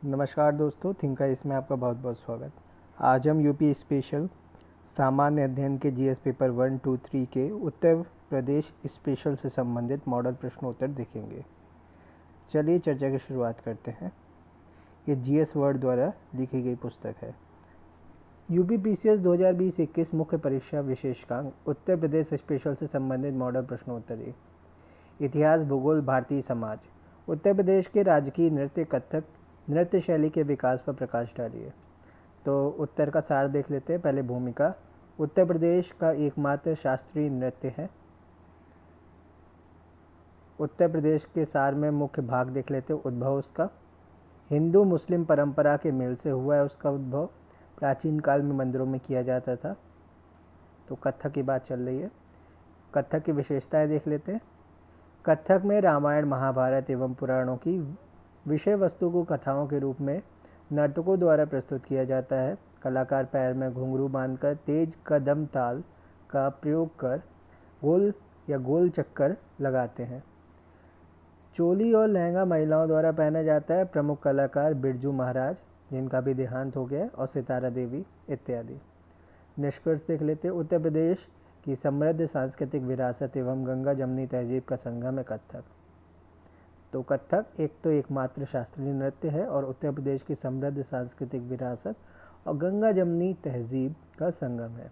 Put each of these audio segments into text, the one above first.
नमस्कार दोस्तों, थिंका इसमें आपका बहुत बहुत स्वागत। आज हम यूपी स्पेशल सामान्य अध्ययन के जीएस पेपर 1, 2, 3 के उत्तर प्रदेश स्पेशल से संबंधित मॉडल प्रश्नोत्तर देखेंगे। चलिए चर्चा की शुरुआत करते हैं। ये जीएस वर्ड द्वारा लिखी गई पुस्तक है। यूपी पीसीएस 2020-21 मुख्य परीक्षा विशेषांक उत्तर प्रदेश स्पेशल से संबंधित मॉडल प्रश्नोत्तरी। इतिहास, भूगोल, भारतीय समाज। उत्तर प्रदेश के राजकीय नृत्य कथक नृत्य शैली के विकास पर प्रकाश डालिए। तो उत्तर का सार देख लेते हैं। पहले भूमिका। उत्तर प्रदेश का एकमात्र शास्त्रीय नृत्य है। उत्तर प्रदेश के सार में मुख्य भाग देख लेते हैं। उद्भव उसका हिंदू मुस्लिम परंपरा के मेल से हुआ है। उसका उद्भव प्राचीन काल में मंदिरों में किया जाता था। तो कथक की बात चल रही है। कथक की विशेषताएं देख लेते हैं। कथक में रामायण, महाभारत एवं पुराणों की विषय वस्तु को कथाओं के रूप में नर्तकों द्वारा प्रस्तुत किया जाता है। कलाकार पैर में घुंघरू बांधकर तेज कदम ताल का प्रयोग कर गोल या गोल चक्कर लगाते हैं। चोली और लहंगा महिलाओं द्वारा पहना जाता है। प्रमुख कलाकार बिरजू महाराज, जिनका भी देहांत हो गया, और सितारा देवी इत्यादि। निष्कर्ष देख लेते हैं। उत्तर प्रदेश की समृद्ध सांस्कृतिक विरासत एवं गंगा जमुनी तहजीब का संगम है कथक। तो कथक एक तो एकमात्र शास्त्रीय नृत्य है और उत्तर प्रदेश की समृद्ध सांस्कृतिक विरासत और गंगा जमुनी तहजीब का संगम है।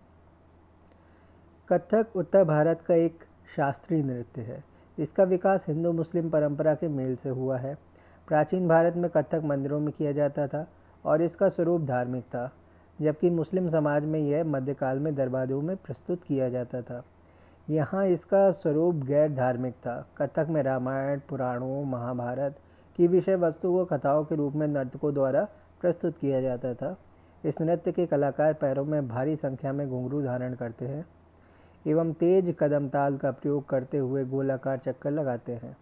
कथक उत्तर भारत का एक शास्त्रीय नृत्य है। इसका विकास हिंदू मुस्लिम परंपरा के मेल से हुआ है। प्राचीन भारत में कथक मंदिरों में किया जाता था और इसका स्वरूप धार्मिक था, जबकि मुस्लिम समाज में यह मध्यकाल में दरबारों में प्रस्तुत किया जाता था। यहाँ इसका स्वरूप गैर धार्मिक था। कथक में रामायण, पुराणों, महाभारत की विषय वस्तु को कथाओं के रूप में नर्तकों द्वारा प्रस्तुत किया जाता था। इस नृत्य के कलाकार पैरों में भारी संख्या में घुंघरू धारण करते हैं एवं तेज कदम ताल का प्रयोग करते हुए गोलाकार चक्कर लगाते हैं।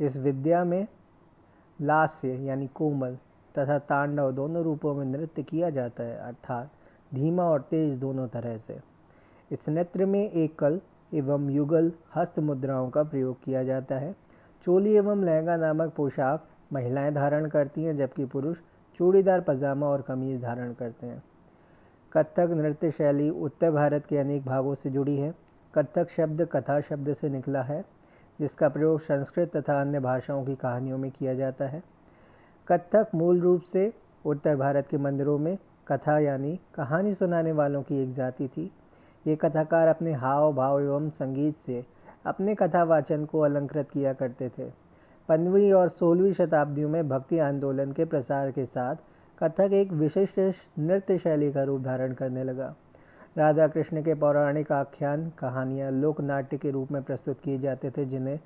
इस विद्या में लास्य यानी कोमल तथा तांडव दोनों रूपों में नृत्य किया जाता है, अर्थात धीमा और तेज दोनों तरह से। इस नृत्य में एकल एवं युगल हस्त मुद्राओं का प्रयोग किया जाता है। चोली एवं लहंगा नामक पोशाक महिलाएं धारण करती हैं, जबकि पुरुष चूड़ीदार पजामा और कमीज धारण करते हैं। कथक नृत्य शैली उत्तर भारत के अनेक भागों से जुड़ी है। कथक शब्द कथा शब्द से निकला है, जिसका प्रयोग संस्कृत तथा अन्य भाषाओं की कहानियों में किया जाता है। कथक मूल रूप से उत्तर भारत के मंदिरों में कथा यानी कहानी सुनाने वालों की एक जाति थी। ये कथाकार अपने हाव भाव एवं संगीत से अपने कथावाचन को अलंकृत किया करते थे। 15वीं और 16वीं शताब्दियों में भक्ति आंदोलन के प्रसार के साथ कथक एक विशिष्ट नृत्य शैली का रूप धारण करने लगा। राधा कृष्ण के पौराणिक आख्यान कहानियाँ लोक नाट्य के रूप में प्रस्तुत किए जाते थे, जिन्हें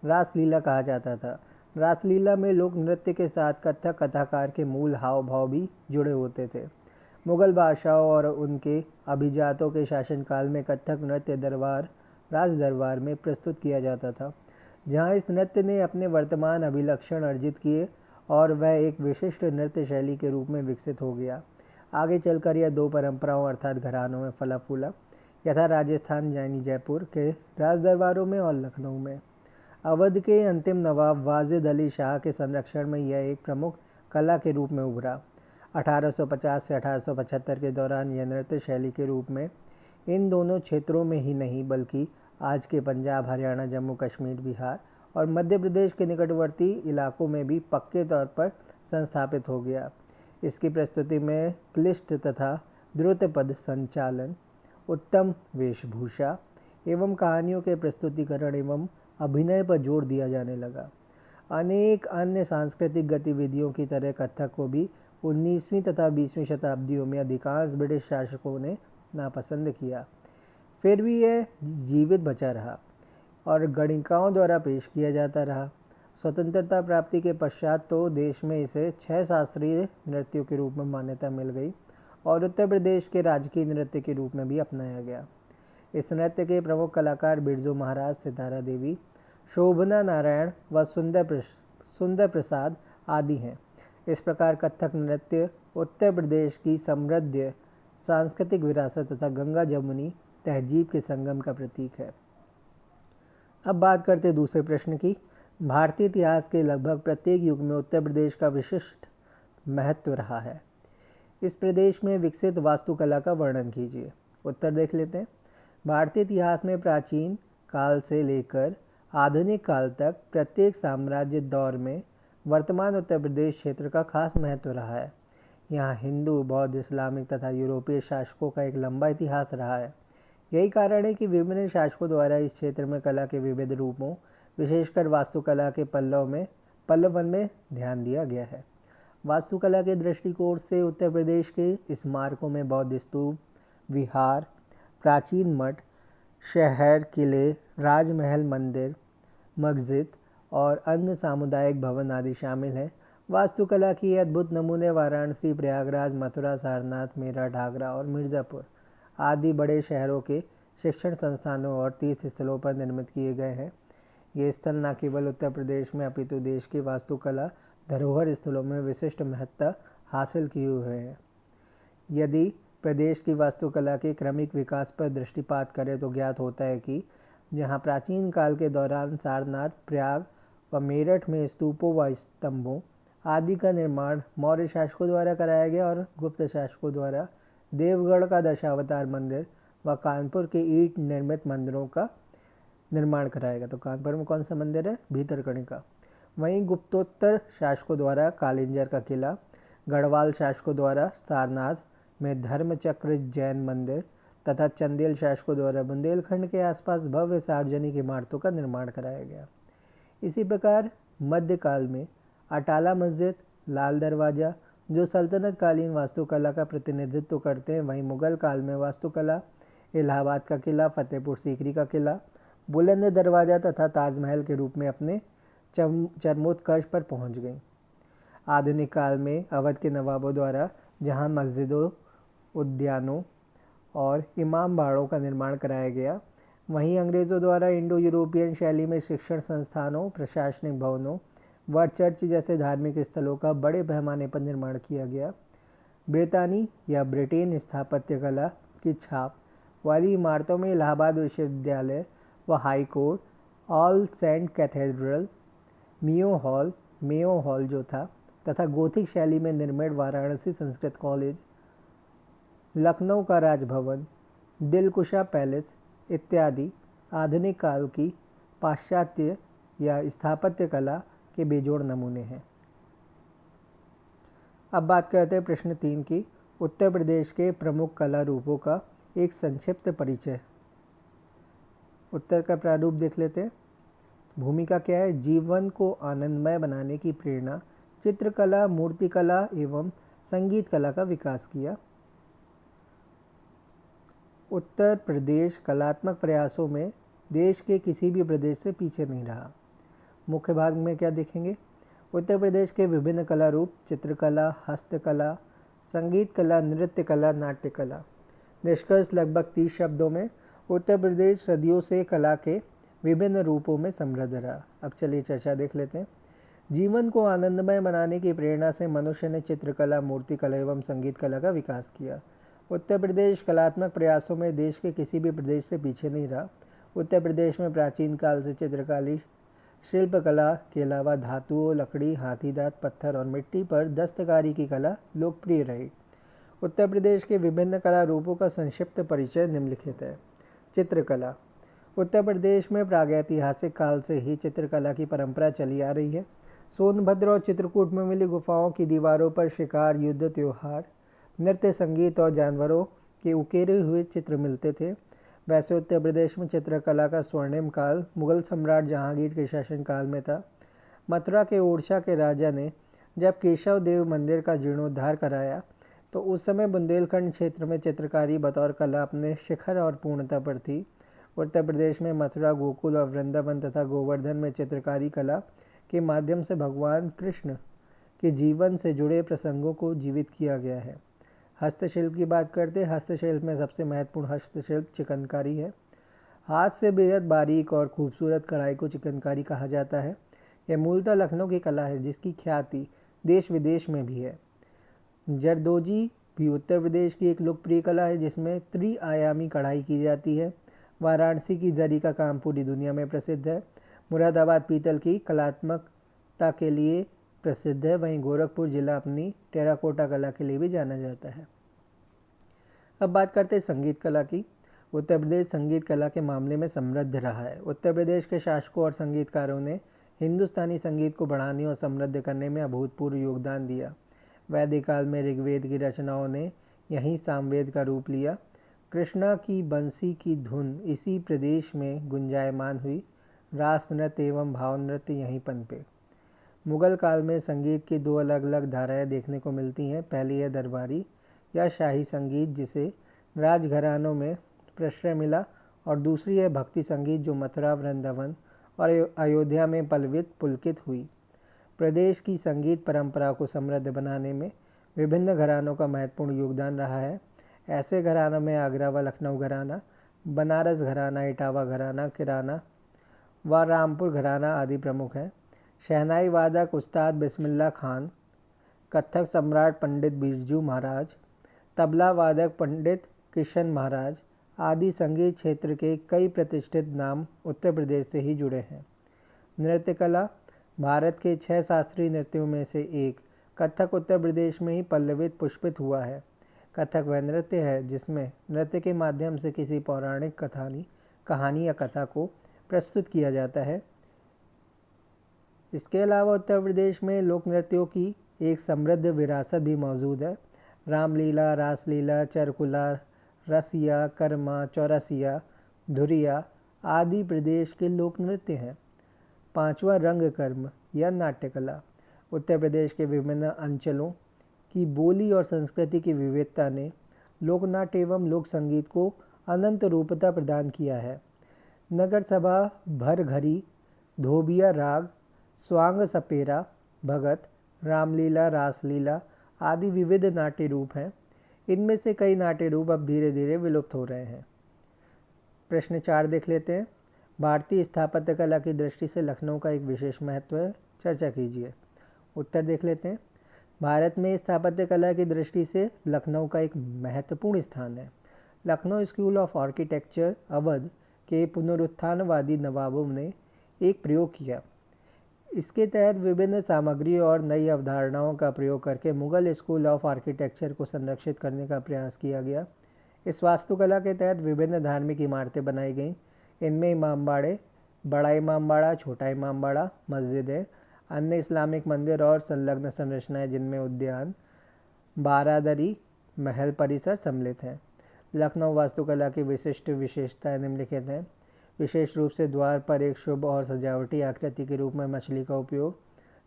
रासलीला कहा जाता था। रासलीला में लोक नृत्य के साथ कथक कथाकार के मूल हाव भाव भी जुड़े होते थे। मुगल बादशाहों और उनके अभिजातों के शासनकाल में कथक नृत्य राज दरबार में प्रस्तुत किया जाता था, जहां इस नृत्य ने अपने वर्तमान अभिलक्षण अर्जित किए और वह एक विशिष्ट नृत्य शैली के रूप में विकसित हो गया। आगे चलकर यह दो परंपराओं अर्थात घरानों में फला फूला, यथा राजस्थान यानी जयपुर के राज दरबारों में और लखनऊ में। अवध के अंतिम नवाब वाजिद अली शाह के संरक्षण में यह एक प्रमुख कला के रूप में उभरा। 1850 से 1875 के दौरान यह नृत्य शैली के रूप में इन दोनों क्षेत्रों में ही नहीं बल्कि आज के पंजाब, हरियाणा, जम्मू कश्मीर, बिहार और मध्य प्रदेश के निकटवर्ती इलाकों में भी पक्के तौर पर संस्थापित हो गया। इसकी प्रस्तुति में क्लिष्ट तथा द्रुत पद संचालन, उत्तम वेशभूषा एवं कहानियों के प्रस्तुतिकरण एवं अभिनय पर जोर दिया जाने लगा। अनेक अन्य सांस्कृतिक गतिविधियों की तरह कथक को भी 19वीं तथा 20वीं शताब्दियों में अधिकांश ब्रिटिश शासकों ने नापसंद किया। फिर भी यह जीवित बचा रहा और गणिकाओं द्वारा पेश किया जाता रहा। स्वतंत्रता प्राप्ति के पश्चात तो देश में इसे 6 शास्त्रीय नृत्यों के रूप में मान्यता मिल गई और उत्तर प्रदेश के राजकीय नृत्य के रूप में भी अपनाया गया। इस नृत्य के प्रमुख कलाकार बिरजू महाराज, सितारा देवी, शोभना नारायण व सुंदर प्रसाद आदि हैं। इस प्रकार कथक नृत्य उत्तर प्रदेश की समृद्ध सांस्कृतिक विरासत तथा गंगा जमुनी तहजीब के संगम का प्रतीक है। अब बात करते दूसरे प्रश्न की। भारतीय इतिहास के लगभग प्रत्येक युग में उत्तर प्रदेश का विशिष्ट महत्व रहा है। इस प्रदेश में विकसित वास्तुकला का वर्णन कीजिए। उत्तर देख लेते हैं। भारतीय इतिहास में प्राचीन काल से लेकर आधुनिक काल तक प्रत्येक साम्राज्य दौर में वर्तमान उत्तर प्रदेश क्षेत्र का खास महत्व रहा है। यहाँ हिंदू, बौद्ध, इस्लामिक तथा यूरोपीय शासकों का एक लंबा इतिहास रहा है। यही कारण है कि विभिन्न शासकों द्वारा इस क्षेत्र में कला के विविध रूपों, विशेषकर वास्तुकला के पल्लवन में ध्यान दिया गया है। वास्तुकला के दृष्टिकोण से उत्तर प्रदेश के स्मारकों में बौद्ध स्तूप, विहार, प्राचीन मठ, शहर, किले, राजमहल, मंदिर, मस्जिद और अन्य सामुदायिक भवन आदि शामिल हैं। वास्तुकला के अद्भुत नमूने वाराणसी, प्रयागराज, मथुरा, सारनाथ, मेरठ, आगरा और मिर्ज़ापुर आदि बड़े शहरों के शिक्षण संस्थानों और तीर्थ स्थलों पर निर्मित किए गए हैं। ये स्थल न केवल उत्तर प्रदेश में अपितु देश की वास्तुकला धरोहर स्थलों में विशिष्ट महत्ता हासिल किए हुए हैं। यदि प्रदेश की वास्तुकला के क्रमिक विकास पर दृष्टिपात करें तो ज्ञात होता है कि जहाँ प्राचीन काल के दौरान सारनाथ, प्रयाग व मेरठ में स्तूपों व स्तंभों आदि का निर्माण मौर्य शासकों द्वारा कराया गया और गुप्त शासकों द्वारा देवगढ़ का दशावतार मंदिर व कानपुर के ईंट निर्मित मंदिरों का निर्माण कराया गया। तो कानपुर में कौन सा मंदिर है? भीतरकनिका। वहीं गुप्तोत्तर शासकों द्वारा कालिंजर का किला, गढ़वाल शासकों द्वारा सारनाथ में धर्मचक्र जैन मंदिर तथा चंदेल शासकों द्वारा बुंदेलखंड के आसपास भव्य सार्वजनिक इमारतों का निर्माण कराया गया। इसी प्रकार मध्यकाल में अटाला मस्जिद, लाल दरवाज़ा जो सल्तनत कालीन वास्तुकला का प्रतिनिधित्व करते हैं, वहीं मुगल काल में वास्तुकला इलाहाबाद का किला, फतेहपुर सीकरी का किला, बुलंद दरवाज़ा तथा ताजमहल के रूप में अपने चरमोत्कर्ष पर पहुंच गई। आधुनिक काल में अवध के नवाबों द्वारा जहां मस्जिदों, उद्यानों और इमाम बाड़ों का निर्माण कराया गया, वहीं अंग्रेज़ों द्वारा इंडो यूरोपियन शैली में शिक्षण संस्थानों, प्रशासनिक भवनों व चर्च जैसे धार्मिक स्थलों का बड़े पैमाने पर निर्माण किया गया। ब्रितानी या ब्रिटेन स्थापत्य कला की छाप वाली इमारतों में इलाहाबाद विश्वविद्यालय व High Court, All Saint Cathedral, Mayo Hall जो था तथा गोथिक शैली में निर्मित वाराणसी संस्कृत कॉलेज, लखनऊ का राजभवन, दिलकुशा पैलेस इत्यादि आधुनिक काल की पाश्चात्य या स्थापत्य कला के बेजोड़ नमूने हैं। अब बात करते हैं प्रश्न 3 की। उत्तर प्रदेश के प्रमुख कला रूपों का एक संक्षिप्त परिचय। उत्तर का प्रारूप देख लेते हैं। भूमिका क्या है? जीवन को आनंदमय बनाने की प्रेरणा, चित्रकला, मूर्तिकला एवं संगीत कला का विकास किया। उत्तर प्रदेश कलात्मक प्रयासों में देश के किसी भी प्रदेश से पीछे नहीं रहा। मुख्य भाग में क्या देखेंगे? उत्तर प्रदेश के विभिन्न कला रूप: चित्रकला, हस्तकला, संगीत कला, नृत्य कला, नाट्य कला। निष्कर्ष लगभग 30 शब्दों में उत्तर प्रदेश सदियों से कला के विभिन्न रूपों में समृद्ध रहा। अब चलिए चर्चा देख लेते हैं। जीवन को आनंदमय बनाने की प्रेरणा से मनुष्य ने चित्रकला, मूर्तिकला एवं संगीत कला का विकास किया। उत्तर प्रदेश कलात्मक प्रयासों में देश के किसी भी प्रदेश से पीछे नहीं रहा। उत्तर प्रदेश में प्राचीन काल से चित्रकारी, शिल्पकला के अलावा धातुओं, लकड़ी, हाथी दांत, पत्थर और मिट्टी पर दस्तकारी की कला लोकप्रिय रही। उत्तर प्रदेश के विभिन्न कला रूपों का संक्षिप्त परिचय निम्नलिखित है। चित्रकला: उत्तर प्रदेश में प्रागैतिहासिक काल से ही चित्रकला की परंपरा चली आ रही है। सोनभद्र और चित्रकूट में मिली गुफाओं की दीवारों पर शिकार, युद्ध, त्योहार, नृत्य, संगीत और जानवरों के उकेरे हुए चित्र मिलते थे। वैसे उत्तर प्रदेश में चित्रकला का स्वर्णिम काल मुगल सम्राट जहांगीर के शासनकाल में था। मथुरा के ओरछा के राजा ने जब केशव देव मंदिर का जीर्णोद्धार कराया तो उस समय बुंदेलखंड क्षेत्र में चित्रकारी बतौर कला अपने शिखर और पूर्णता पर थी। उत्तर प्रदेश में मथुरा, गोकुल और वृंदावन तथा गोवर्धन में चित्रकारी कला के माध्यम से भगवान कृष्ण के जीवन से जुड़े प्रसंगों को जीवित किया गया है। हस्तशिल्प की बात करते हैं। हस्तशिल्प में सबसे महत्वपूर्ण हस्तशिल्प चिकनकारी है। हाथ से बेहद बारीक और खूबसूरत कढ़ाई को चिकनकारी कहा जाता है। यह मूलतः लखनऊ की कला है जिसकी ख्याति देश विदेश में भी है। जरदोजी भी उत्तर प्रदेश की एक लोकप्रिय कला है जिसमें त्रिआयामी कढ़ाई की जाती है। वाराणसी की जरी का काम पूरी दुनिया में प्रसिद्ध है। मुरादाबाद पीतल की कलात्मकता के लिए प्रसिद्ध है, वहीं गोरखपुर जिला अपनी टेराकोटा कला के लिए भी जाना जाता है। अब बात करते हैं संगीत कला की। उत्तर प्रदेश संगीत कला के मामले में समृद्ध रहा है। उत्तर प्रदेश के शासकों और संगीतकारों ने हिंदुस्तानी संगीत को बढ़ाने और समृद्ध करने में अभूतपूर्व योगदान दिया। वैदिक काल में ऋग्वेद की रचनाओं ने यहीं सामवेद का रूप लिया। कृष्णा की बंसी की धुन इसी प्रदेश में गुंजायमान हुई। रास नृत्य एवं भाव नृत्य यहीं पनपे। मुगल काल में संगीत की दो अलग अलग धाराएं देखने को मिलती हैं। पहली है दरबारी या शाही संगीत, जिसे राजघरानों में प्रश्रय मिला, और दूसरी है भक्ति संगीत, जो मथुरा, वृंदावन और अयोध्या में पल्वित पुलकित हुई। प्रदेश की संगीत परंपरा को समृद्ध बनाने में विभिन्न घरानों का महत्वपूर्ण योगदान रहा है। ऐसे घरानों में आगरा व लखनऊ घराना, बनारस घराना, इटावा घराना, किराना व रामपुर घराना आदि प्रमुख हैं। शहनाई वादक उस्ताद बिस्मिल्लाह खान, कत्थक सम्राट पंडित बिरजू महाराज, तबला वादक पंडित किशन महाराज आदि संगीत क्षेत्र के कई प्रतिष्ठित नाम उत्तर प्रदेश से ही जुड़े हैं। नृत्य कला भारत के 6 शास्त्रीय नृत्यों में से एक कथक उत्तर प्रदेश में ही पल्लवित पुष्पित हुआ है। कथक वह नृत्य है जिसमें नृत्य के माध्यम से किसी पौराणिक कहानी या कथा को प्रस्तुत किया जाता है। इसके अलावा उत्तर प्रदेश में लोक नृत्यों की एक समृद्ध विरासत भी मौजूद है। रामलीला, रासलीला, चरकुला, रसिया, कर्मा, चौरसिया, धुरिया आदि प्रदेश के लोक नृत्य हैं। पांचवा रंग कर्म या नाट्य कला। उत्तर प्रदेश के विभिन्न अंचलों की बोली और संस्कृति की विविधता ने लोकनाट्य एवं लोक संगीत को अनंत रूपता प्रदान किया है। नगर सभा, भरघरी, धोबिया राग, स्वांग सपेरा, भगत, रामलीला, रासलीला आदि विविध नाट्य रूप हैं। इनमें से कई नाट्य रूप अब धीरे धीरे विलुप्त हो रहे हैं। प्रश्न 4 देख लेते हैं। भारतीय स्थापत्य कला की दृष्टि से लखनऊ का एक विशेष महत्व है, चर्चा कीजिए। उत्तर देख लेते हैं। भारत में स्थापत्य कला की दृष्टि से लखनऊ का एक महत्वपूर्ण स्थान है। Lucknow school of architecture Awadh के पुनरुत्थानवादी नवाबों ने एक प्रयोग किया। इसके तहत विभिन्न सामग्री और नई अवधारणाओं का प्रयोग करके मुगल स्कूल ऑफ आर्किटेक्चर को संरक्षित करने का प्रयास किया गया। इस वास्तुकला के तहत विभिन्न धार्मिक इमारतें बनाई गईं। इनमें इमामबाड़े, बड़ा इमामबाड़ा, छोटा इमामबाड़ा, मस्जिदें, अन्य इस्लामिक मंदिर और संलग्न संरचनाएं जिनमें उद्यान, बारादरी, महल परिसर सम्मिलित हैं। लखनऊ वास्तुकला की विशिष्ट विशेषताएं निम्नलिखित हैं। विशेष रूप से द्वार पर एक शुभ और सजावटी आकृति के रूप में मछली का उपयोग,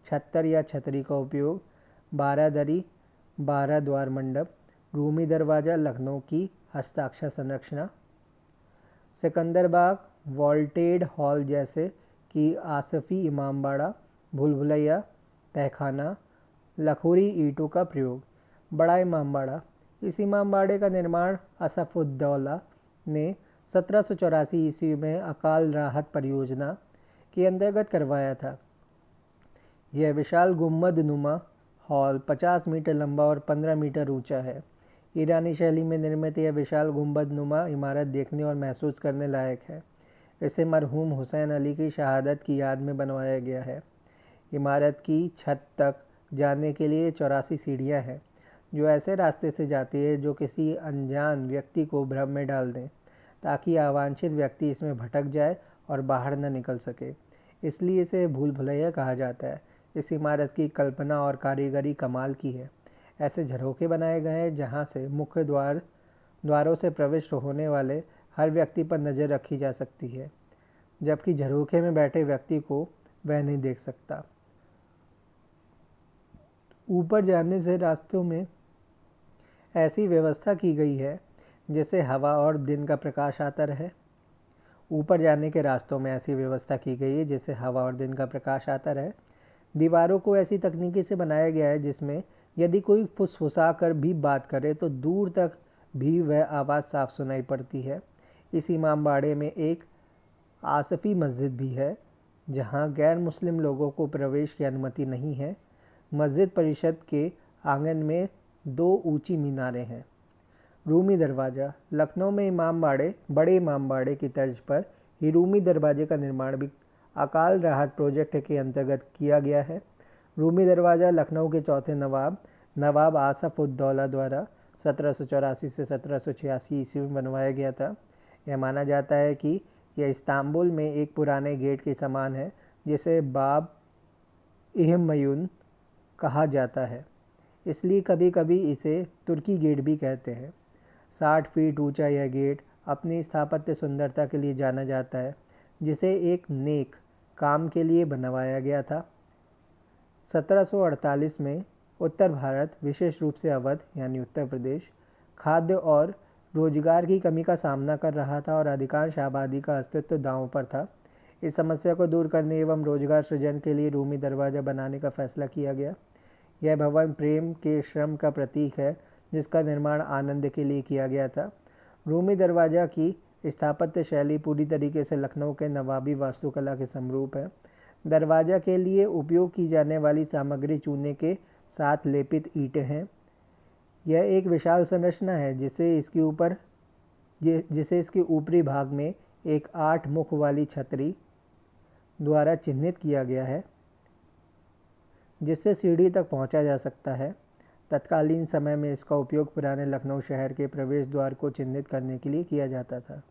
छत्तर या छतरी का उपयोग, बारादरी, 12 द्वार मंडप, रूमी दरवाज़ा लखनऊ की हस्ताक्षर संरचना, सिकंदर बाग, वॉल्टेड हॉल जैसे कि आसफ़ी इमामबाड़ा, भूलभुलैया, तहखाना, लखोरी ईंटों का प्रयोग। बड़ा इमामबाड़ा, इस इमामबाड़े का निर्माण असफ़ुद्दौला ने 1784 ईस्वी में अकाल राहत परियोजना के अंतर्गत करवाया था। यह विशाल गुम्बद नुमा हॉल 50 मीटर लंबा और 15 मीटर ऊंचा है। ईरानी शैली में निर्मित यह विशाल गुम्बद नुमा इमारत देखने और महसूस करने लायक है। इसे मरहूम हुसैन अली की शहादत की याद में बनवाया गया है। इमारत की छत तक जाने के लिए 84 सीढ़ियाँ हैं, जो ऐसे रास्ते से जाती है जो किसी अनजान व्यक्ति को भ्रम में डाल दें, ताकि अवांछित व्यक्ति इसमें भटक जाए और बाहर न निकल सके। इसलिए इसे भूल भुलैया कहा जाता है। इस इमारत की कल्पना और कारीगरी कमाल की है। ऐसे झरोखे बनाए गए हैं जहाँ से मुख्य द्वारों से प्रविष्ट होने वाले हर व्यक्ति पर नज़र रखी जा सकती है, जबकि झरोखे में बैठे व्यक्ति को वह नहीं देख सकता। ऊपर जाने से रास्तों में ऐसी व्यवस्था की गई है जिससे हवा और दिन का प्रकाश आता रहे। ऊपर जाने के रास्तों में ऐसी व्यवस्था की गई है जिससे हवा और दिन का प्रकाश आता रहे। दीवारों को ऐसी तकनीकी से बनाया गया है जिसमें यदि कोई फुसफुसा कर भी बात करे तो दूर तक भी वह आवाज़ साफ सुनाई पड़ती है। इस इमामबाड़े में एक आसफ़ी मस्जिद भी है जहां गैर मुस्लिम लोगों को प्रवेश की अनुमति नहीं है। मस्जिद परिषद के आंगन में 2 ऊंची मीनारें हैं। रूमी दरवाज़ा, लखनऊ में बड़े इमामबाड़े की तर्ज पर ही रूमी दरवाजे का निर्माण भी अकाल राहत प्रोजेक्ट के अंतर्गत किया गया है। रूमी दरवाज़ा लखनऊ के चौथे नवाब नवाब आसफ उद दौला द्वारा 1784 से 1786 ईस्वी में बनवाया गया था। यह माना जाता है कि यह इस्तांबुल में एक पुराने गेट के समान है जिसे बाब इहमयून कहा जाता है, इसलिए कभी कभी इसे तुर्की गेट भी कहते हैं। 60 फीट ऊंचा यह गेट अपनी स्थापत्य सुंदरता के लिए जाना जाता है, जिसे एक नेक काम के लिए बनवाया गया था। 1748 में उत्तर भारत, विशेष रूप से अवध यानी उत्तर प्रदेश, खाद्य और रोजगार की कमी का सामना कर रहा था और अधिकांश आबादी का अस्तित्व दांव पर था। इस समस्या को दूर करने एवं रोजगार सृजन के लिए रूमी दरवाज़ा बनाने का फैसला किया गया। यह भवन प्रेम के श्रम का प्रतीक है, जिसका निर्माण आनंद के लिए किया गया था। रूमी दरवाज़ा की स्थापत्य शैली पूरी तरीके से लखनऊ के नवाबी वास्तुकला के समरूप है। दरवाज़ा के लिए उपयोग की जाने वाली सामग्री चूने के साथ लेपित ईंटें हैं। यह एक विशाल संरचना है जिसे इसके ऊपरी भाग में एक 8 मुख वाली छतरी द्वारा चिह्नित किया गया है, जिससे सीढ़ी तक पहुंचा जा सकता है। तत्कालीन समय में इसका उपयोग पुराने लखनऊ शहर के प्रवेश द्वार को चिह्नित करने के लिए किया जाता था।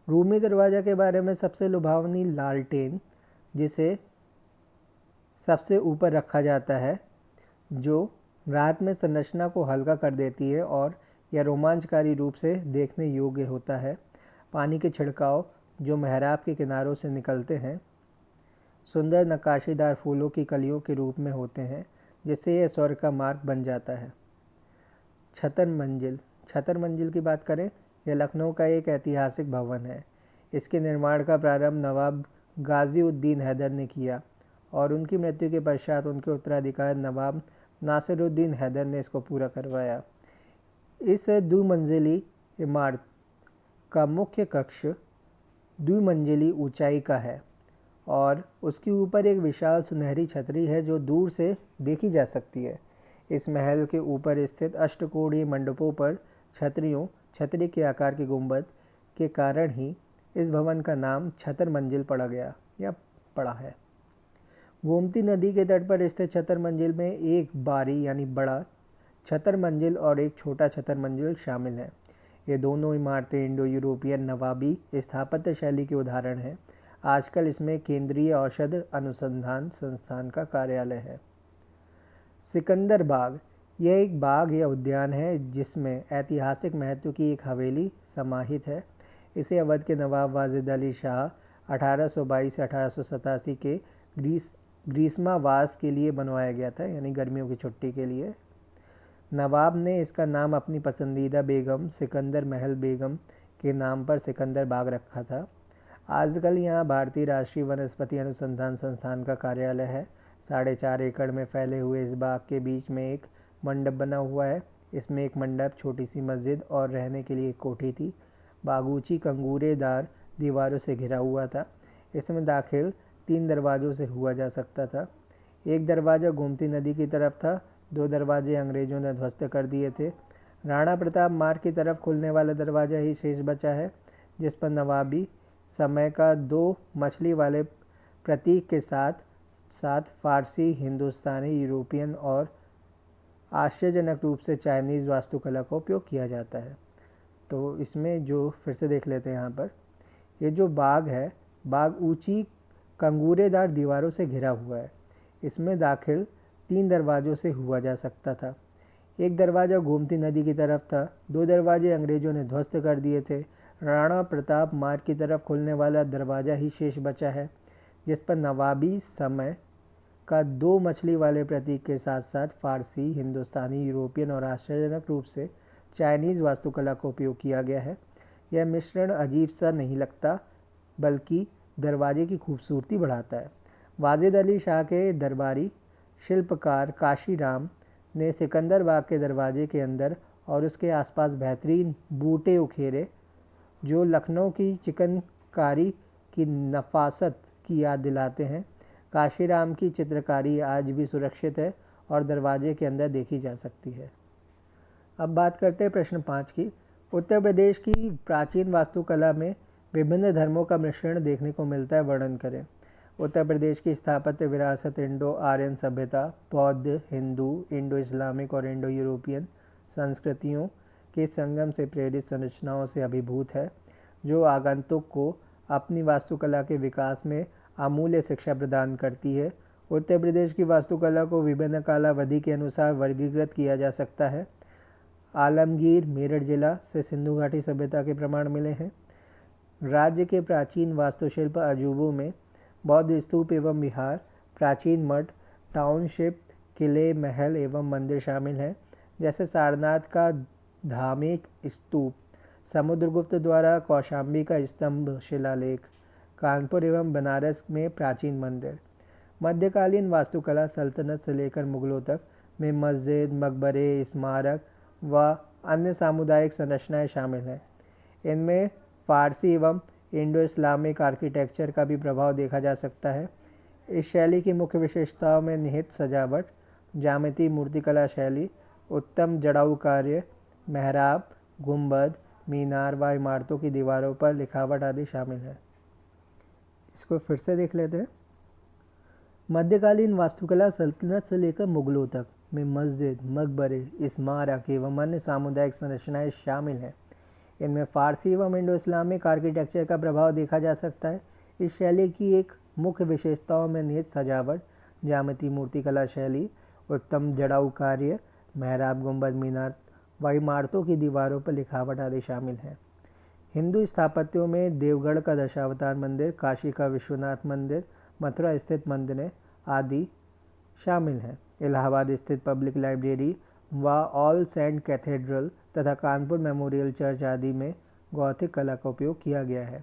रूमी दरवाज़ा के बारे में सबसे लुभावनी लालटेन, जिसे सबसे ऊपर रखा जाता है, जो रात में संरचना को हल्का कर देती है और यह रोमांचकारी रूप से देखने योग्य होता है। पानी के छिड़काव जो मेहराब के किनारों से निकलते हैं सुंदर नक्काशीदार फूलों की कलियों के रूप में होते हैं, जिससे यह स्वर्ग का मार्ग बन जाता है। छतर मंजिल की बात करें, यह लखनऊ का एक ऐतिहासिक भवन है। इसके निर्माण का प्रारंभ नवाब गाजी उद्दीन हैदर ने किया और उनकी मृत्यु के पश्चात उनके उत्तराधिकारी नवाब नासिरुद्दीन हैदर ने इसको पूरा करवाया। इस द्विमंजिली इमारत का मुख्य कक्ष द्विमंजिली ऊंचाई का है और उसके ऊपर एक विशाल सुनहरी छतरी है जो दूर से देखी जा सकती है। इस महल के ऊपर स्थित अष्टकोणीय मंडपों पर छतरी के आकार के गुंबद के कारण ही इस भवन का नाम छतर मंजिल पड़ा है। गोमती नदी के तट पर स्थित छतर मंजिल में एक बारी यानी बड़ा छतर मंजिल और एक छोटा छतर मंजिल शामिल है। ये दोनों इमारतें इंडो यूरोपियन नवाबी स्थापत्य शैली के उदाहरण हैं। आजकल इसमें केंद्रीय औषध अनुसंधान संस्थान का कार्यालय है। सिकंदर बाग, यह एक बाग या उद्यान है जिसमें ऐतिहासिक महत्व की एक हवेली समाहित है। इसे अवध के नवाब वाजिद अली शाह 1822 से 1887 के ग्रीष्मावास के लिए बनवाया गया था, यानी गर्मियों की छुट्टी के लिए। नवाब ने इसका नाम अपनी पसंदीदा बेगम सिकंदर महल बेगम के नाम पर सिकंदर बाग रखा था। आजकल यहाँ भारतीय राष्ट्रीय वनस्पति अनुसंधान संस्थान का कार्यालय है। 4.5 एकड़ में फैले हुए इस बाग के बीच में एक मंडप बना हुआ है। इसमें एक मंडप, छोटी सी मस्जिद और रहने के लिए एक कोठी थी। बागूची कंगूरेदार दीवारों से घिरा हुआ था। इसमें दाखिल 3 दरवाज़ों से हुआ जा सकता था। एक दरवाज़ा गोमती नदी की तरफ था, 2 दरवाजे अंग्रेज़ों ने ध्वस्त कर दिए थे। राणा प्रताप मार्ग की तरफ खुलने वाला दरवाज़ा ही शेष बचा है, जिस पर नवाबी समय का 2 मछली वाले प्रतीक के साथ फारसी, हिंदुस्तानी, यूरोपियन और आश्चर्यजनक रूप से चाइनीज़ वास्तुकला का उपयोग किया जाता है। तो इसमें जो फिर से देख लेते हैं, यहाँ पर ये जो बाग है, बाग ऊंची कंगूरेदार दीवारों से घिरा हुआ है। इसमें दाखिल 3 दरवाज़ों से हुआ जा सकता था। एक दरवाज़ा गोमती नदी की तरफ था, 2 दरवाजे अंग्रेज़ों ने ध्वस्त कर दिए थे। राणा प्रताप मार्ग की तरफ खुलने वाला दरवाज़ा ही शेष बचा है, जिस पर नवाबी समय का 2 मछली वाले प्रतीक के साथ साथ फारसी, हिंदुस्तानी, यूरोपियन और आश्चर्यजनक रूप से चाइनीज़ वास्तुकला का उपयोग किया गया है। यह मिश्रण अजीब सा नहीं लगता, बल्कि दरवाजे की खूबसूरती बढ़ाता है। वाजिद अली शाह के दरबारी शिल्पकार काशीराम ने सिकंदर बाग के दरवाजे के अंदर और उसके आसपास बेहतरीन बूटे उखेरे, जो लखनऊ की चिकनकारी की नफासत की याद दिलाते हैं। काशीराम की चित्रकारी आज भी सुरक्षित है और दरवाजे के अंदर देखी जा सकती है। अब बात करते हैं प्रश्न 5 की। उत्तर प्रदेश की प्राचीन वास्तुकला में विभिन्न धर्मों का मिश्रण देखने को मिलता है, वर्णन करें। उत्तर प्रदेश की स्थापत्य विरासत इंडो आर्यन सभ्यता, बौद्ध, हिंदू, इंडो इस्लामिक और इंडो यूरोपियन संस्कृतियों के संगम से प्रेरित संरचनाओं से अभिभूत है, जो आगंतुक को अपनी वास्तुकला के विकास में अमूल्य शिक्षा प्रदान करती है। उत्तर प्रदेश की वास्तुकला को विभिन्न कालावधि के अनुसार वर्गीकृत किया जा सकता है। आलमगीर, मेरठ जिला से सिंधु घाटी सभ्यता के प्रमाण मिले हैं। राज्य के प्राचीन वास्तुशिल्प अजूबों में बौद्ध स्तूप एवं विहार, प्राचीन मठ, टाउनशिप, किले, महल एवं मंदिर शामिल हैं, जैसे सारनाथ का धामिक स्तूप, समुद्रगुप्त द्वारा कौशाम्बी का स्तंभ शिलालेख, कानपुर एवं बनारस में प्राचीन मंदिर। मध्यकालीन वास्तुकला सल्तनत से लेकर मुगलों तक में मस्जिद, मकबरे, स्मारक व अन्य सामुदायिक संरचनाएं शामिल हैं। इनमें फारसी एवं इंडो इस्लामिक आर्किटेक्चर का भी प्रभाव देखा जा सकता है। इस शैली की मुख्य विशेषताओं में निहित सजावट, ज्यामितीय मूर्तिकला शैली, उत्तम जड़ाऊ कार्य, मेहराब, गुंबद, मीनार व इमारतों की दीवारों पर लिखावट आदि शामिल है। इसको फिर से देख लेते हैं। मध्यकालीन वास्तुकला सल्तनत से लेकर मुगलों तक में मस्जिद, मकबरे, स्मारक एवं अन्य सामुदायिक संरचनाएं शामिल हैं। इनमें फारसी एवं इंडो इस्लामिक आर्किटेक्चर का प्रभाव देखा जा सकता है। इस शैली की एक मुख्य विशेषताओं में निहित सजावट, ज्यामितीय मूर्तिकला शैली, उत्तम जड़ाऊ कार्य, मेहराब, गुंबद, मीनार व इमारतों की दीवारों पर लिखावट आदि शामिल हैं। हिंदू स्थापत्यों में देवगढ़ का दशावतार मंदिर, काशी का विश्वनाथ मंदिर, मथुरा स्थित मंदिरें आदि शामिल हैं। इलाहाबाद स्थित पब्लिक लाइब्रेरी व ऑल सेंट कैथेड्रल तथा कानपुर मेमोरियल चर्च आदि में गौथिक कला का उपयोग किया गया है।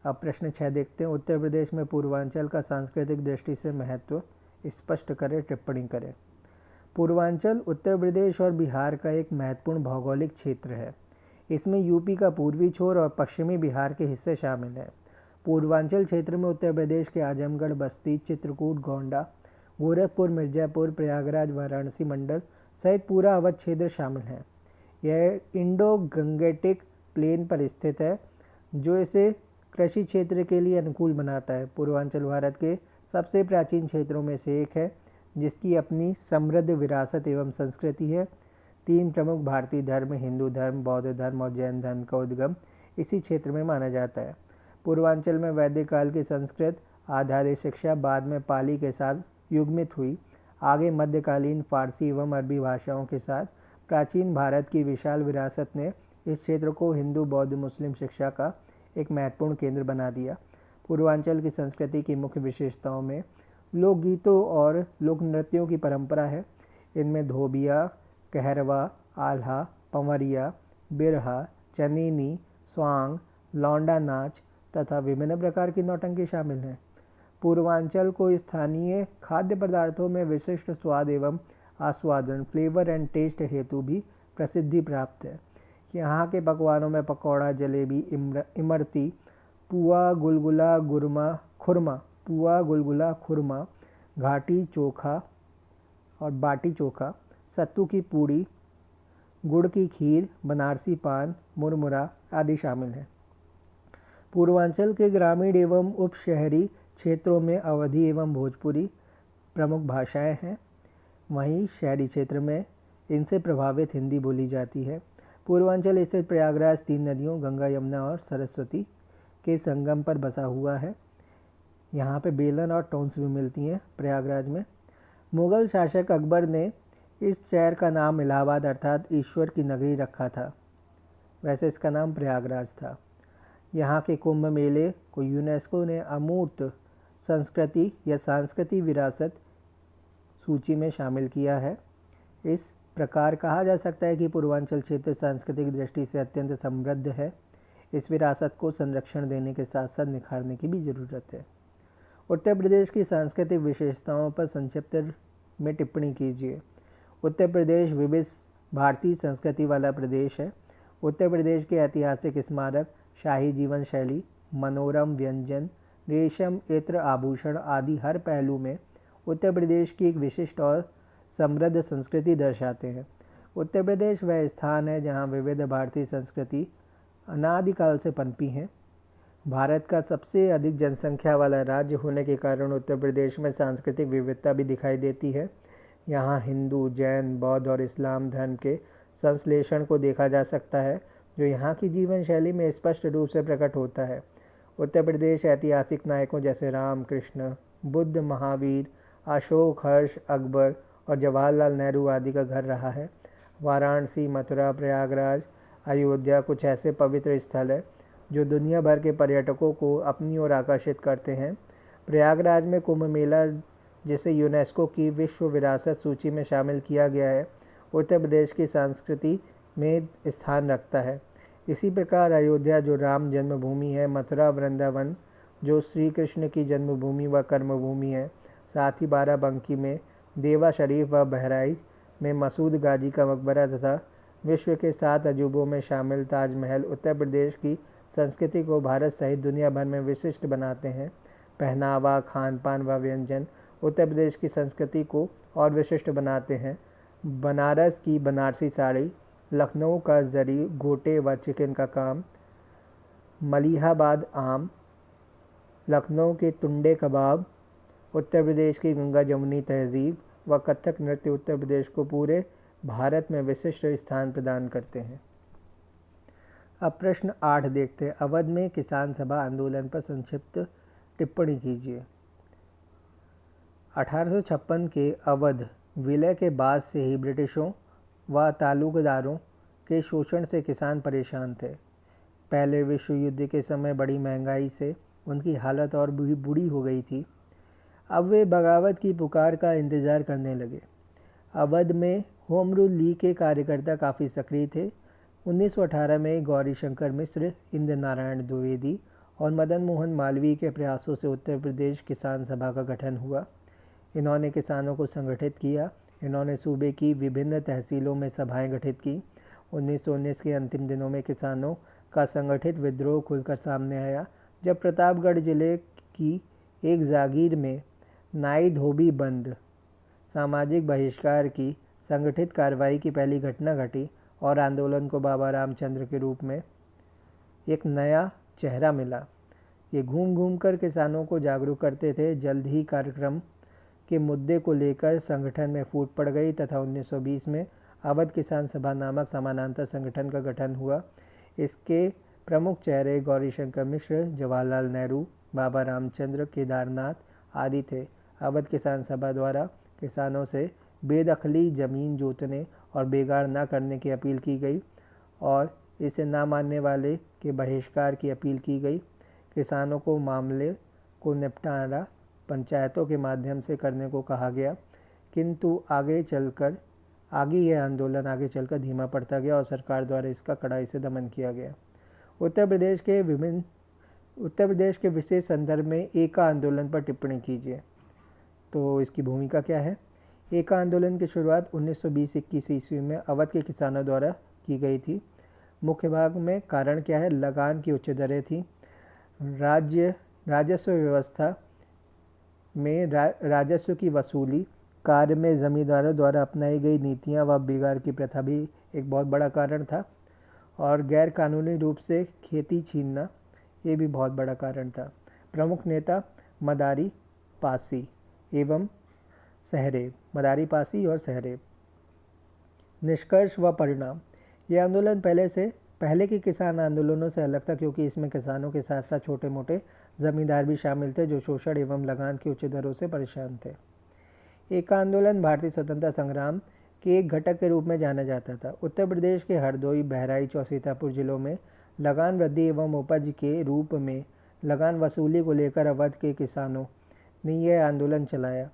अब प्रश्न 6 देखते हैं। उत्तर प्रदेश में पूर्वांचल का सांस्कृतिक दृष्टि से महत्व स्पष्ट करें, टिप्पणी करें। पूर्वांचल उत्तर प्रदेश और बिहार का एक महत्वपूर्ण भौगोलिक क्षेत्र है। इसमें यूपी का पूर्वी छोर और पश्चिमी बिहार के हिस्से शामिल हैं। पूर्वांचल क्षेत्र में उत्तर प्रदेश के आजमगढ़, बस्ती, चित्रकूट, गोंडा, गोरखपुर, मिर्जापुर, प्रयागराज, वाराणसी मंडल सहित पूरा अवध क्षेत्र शामिल है। यह इंडो गंगेटिक प्लेन पर स्थित है, जो इसे कृषि क्षेत्र के लिए अनुकूल बनाता है। पूर्वांचल भारत के सबसे प्राचीन क्षेत्रों में से एक है, जिसकी अपनी समृद्ध विरासत एवं संस्कृति है। 3 प्रमुख भारतीय धर्म, हिंदू धर्म, बौद्ध धर्म और जैन धर्म का उद्गम इसी क्षेत्र में माना जाता है। पूर्वांचल में वैदिक काल की संस्कृत आधारित शिक्षा बाद में पाली के साथ युग्मित हुई। आगे मध्यकालीन फारसी एवं अरबी भाषाओं के साथ प्राचीन भारत की विशाल विरासत ने इस क्षेत्र को हिंदू, बौद्ध, मुस्लिम शिक्षा का एक महत्वपूर्ण केंद्र बना दिया। पूर्वांचल की संस्कृति की मुख्य विशेषताओं में लोकगीतों और लोक नृत्यों की परंपरा है। इनमें धोबिया, कहरवा, आल्हा, पंवरिया, बिरहा, चनीनी, स्वांग, लौंडा नाच तथा विभिन्न प्रकार की नौटंकी शामिल हैं। पूर्वांचल को स्थानीय खाद्य पदार्थों में विशिष्ट स्वाद एवं आस्वादन, फ्लेवर एंड टेस्ट हेतु भी प्रसिद्धि प्राप्त है। यहाँ के पकवानों में पकौड़ा, जलेबी, इमरती, पुआ, गुलगुला, खुरमा, घाटी चोखा और बाटी चोखा, सत्तू की पूड़ी, गुड़ की खीर, बनारसी पान, मुरमुरा आदि शामिल हैं। पूर्वांचल के ग्रामीण एवं उप शहरी क्षेत्रों में अवधी एवं भोजपुरी प्रमुख भाषाएं हैं। वहीं शहरी क्षेत्र में इनसे प्रभावित हिंदी बोली जाती है। पूर्वांचल स्थित प्रयागराज 3 नदियों गंगा, यमुना और सरस्वती के संगम पर बसा हुआ है। यहाँ पे बेलन और टोन्स भी मिलती हैं प्रयागराज में। मुगल शासक अकबर ने इस शहर का नाम इलाहाबाद अर्थात ईश्वर की नगरी रखा था। वैसे इसका नाम प्रयागराज था। यहाँ के कुंभ मेले को यूनेस्को ने अमूर्त संस्कृति या सांस्कृतिक विरासत सूची में शामिल किया है। इस प्रकार कहा जा सकता है कि पूर्वांचल क्षेत्र सांस्कृतिक दृष्टि से अत्यंत समृद्ध है। इस विरासत को संरक्षण देने के साथ साथ निखारने की भी ज़रूरत है। उत्तर प्रदेश की सांस्कृतिक विशेषताओं पर संक्षिप्त में टिप्पणी कीजिए। उत्तर प्रदेश विविध भारतीय संस्कृति वाला प्रदेश है। उत्तर प्रदेश के ऐतिहासिक स्मारक, शाही जीवन शैली, मनोरम व्यंजन, रेशम, इत्र, आभूषण आदि हर पहलू में उत्तर प्रदेश की एक विशिष्ट और समृद्ध संस्कृति दर्शाते हैं। उत्तर प्रदेश वह स्थान है जहाँ विविध भारतीय संस्कृति अनादिकाल से पनपी हैं। भारत का सबसे अधिक जनसंख्या वाला राज्य होने के कारण उत्तर प्रदेश में सांस्कृतिक विविधता भी दिखाई देती है। यहाँ हिंदू, जैन, बौद्ध और इस्लाम धर्म के संश्लेषण को देखा जा सकता है, जो यहाँ की जीवन शैली में स्पष्ट रूप से प्रकट होता है। उत्तर प्रदेश ऐतिहासिक नायकों जैसे राम, कृष्ण, बुद्ध, महावीर, अशोक, हर्ष, अकबर और जवाहरलाल नेहरू आदि का घर रहा है। वाराणसी, मथुरा, प्रयागराज, अयोध्या कुछ ऐसे पवित्र स्थल हैं जो दुनिया भर के पर्यटकों को अपनी ओर आकर्षित करते हैं। प्रयागराज में कुंभ मेला, जिसे यूनेस्को की विश्व विरासत सूची में शामिल किया गया है, उत्तर प्रदेश की संस्कृति में स्थान रखता है। इसी प्रकार अयोध्या, जो राम जन्मभूमि है, मथुरा, वृंदावन, जो श्री कृष्ण की जन्मभूमि व कर्मभूमि है, साथ ही बाराबंकी में देवा शरीफ व बहराइच में मसूद गाजी का मकबरा तथा विश्व के 7 अजूबों में शामिल ताजमहल उत्तर प्रदेश की संस्कृति को भारत सहित दुनिया भर में विशिष्ट बनाते हैं। पहनावा, खान पान व व्यंजन उत्तर प्रदेश की संस्कृति को और विशिष्ट बनाते हैं। बनारस की बनारसी साड़ी, लखनऊ का जरी, गोटे व चिकन का काम, मलिहाबाद आम, लखनऊ के टुंडे कबाब, उत्तर प्रदेश की गंगा जमुनी तहजीब व कथक नृत्य उत्तर प्रदेश को पूरे भारत में विशिष्ट स्थान प्रदान करते हैं। अब प्रश्न 8 देखते हैं। अवध में किसान सभा आंदोलन पर संक्षिप्त टिप्पणी कीजिए। 1856 के अवध विलय के बाद से ही ब्रिटिशों व तालुकदारों के शोषण से किसान परेशान थे। पहले विश्व युद्ध के समय बड़ी महंगाई से उनकी हालत और भी बुरी हो गई थी। अब वे बगावत की पुकार का इंतज़ार करने लगे। अवध में होम रूल लीग के कार्यकर्ता काफ़ी सक्रिय थे। 1918 में गौरी शंकर मिश्र, इंद्र नारायण द्विवेदी और मदन मोहन मालवीय के प्रयासों से उत्तर प्रदेश किसान सभा का गठन हुआ। इन्होंने किसानों को संगठित किया। इन्होंने सूबे की विभिन्न तहसीलों में सभाएं गठित की। 1919 के अंतिम दिनों में किसानों का संगठित विद्रोह खुलकर सामने आया, जब प्रतापगढ़ जिले की एक जागीर में नाई धोबी बंद सामाजिक बहिष्कार की संगठित कार्रवाई की पहली घटना घटी और आंदोलन को बाबा रामचंद्र के रूप में एक नया चेहरा मिला। ये घूम घूम कर किसानों को जागरूक करते थे। जल्द ही कार्यक्रम के मुद्दे को लेकर संगठन में फूट पड़ गई तथा 1920 में अवध किसान सभा नामक समानांतर संगठन का गठन हुआ। इसके प्रमुख चेहरे गौरीशंकर मिश्र, जवाहरलाल नेहरू, बाबा रामचंद्र, केदारनाथ आदि थे। अवध किसान सभा द्वारा किसानों से बेदखली ज़मीन जोतने और बेगार न करने की अपील की गई और इसे न मानने वाले के बहिष्कार की अपील की गई। किसानों को मामले को निपटारा पंचायतों के माध्यम से करने को कहा गया, किंतु यह आंदोलन आगे चलकर धीमा पड़ता गया और सरकार द्वारा इसका कड़ाई से दमन किया गया। उत्तर प्रदेश के विशेष संदर्भ में एका आंदोलन पर टिप्पणी कीजिए। तो इसकी भूमिका क्या है? एका आंदोलन की शुरुआत 1920-21 ईस्वी में अवध के किसानों द्वारा की गई थी। मुख्य भाग में कारण क्या है? लगान की उच्च दरें थी। राजस्व व्यवस्था में राजस्व की वसूली कार्य में ज़मींदारों द्वारा अपनाई गई नीतियां व बेगार की प्रथा भी एक बहुत बड़ा कारण था और गैर कानूनी रूप से खेती छीनना ये भी बहुत बड़ा कारण था। प्रमुख नेता मदारी पासी और सहरेब। निष्कर्ष व परिणाम। यह आंदोलन पहले के किसान आंदोलनों से अलग था, क्योंकि इसमें किसानों के साथ साथ छोटे मोटे ज़मींदार भी शामिल थे जो शोषण एवं लगान की उच्च दरों से परेशान थे। एका आंदोलन भारतीय स्वतंत्रता संग्राम के एक घटक के रूप में जाना जाता था। उत्तर प्रदेश के हरदोई, बहराइच और सीतापुर जिलों में लगान वृद्धि एवं उपज के रूप में लगान वसूली को लेकर अवध के किसानों ने यह आंदोलन चलाया।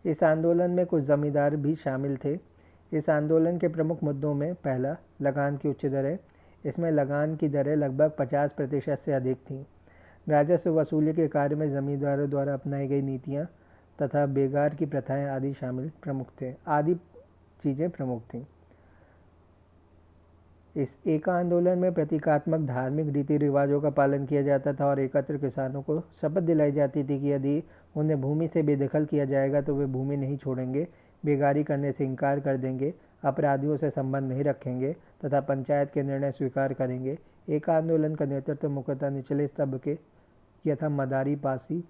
इस आंदोलन में कुछ जमींदार भी शामिल थे। इस आंदोलन के प्रमुख मुद्दों में पहला, लगान की उच्च दरें। इसमें लगान की दरें लगभग 50% से अधिक थीं। राजस्व वसूली के कार्य में जमींदारों द्वारा अपनाई गई नीतियाँ तथा बेगार की प्रथाएं आदि चीज़ें प्रमुख थीं। इस एका आंदोलन में प्रतीकात्मक धार्मिक रीति रिवाजों का पालन किया जाता था और एकत्र किसानों को शपथ दिलाई जाती थी कि यदि उन्हें भूमि से बेदखल किया जाएगा तो वे भूमि नहीं छोड़ेंगे, बेगारी करने से इनकार कर देंगे, अपराधियों से संबंध नहीं रखेंगे तथा पंचायत के निर्णय स्वीकार करेंगे। एका आंदोलन का नेतृत्व मुख्यतः निचले स्तर के किया था मदारी पासी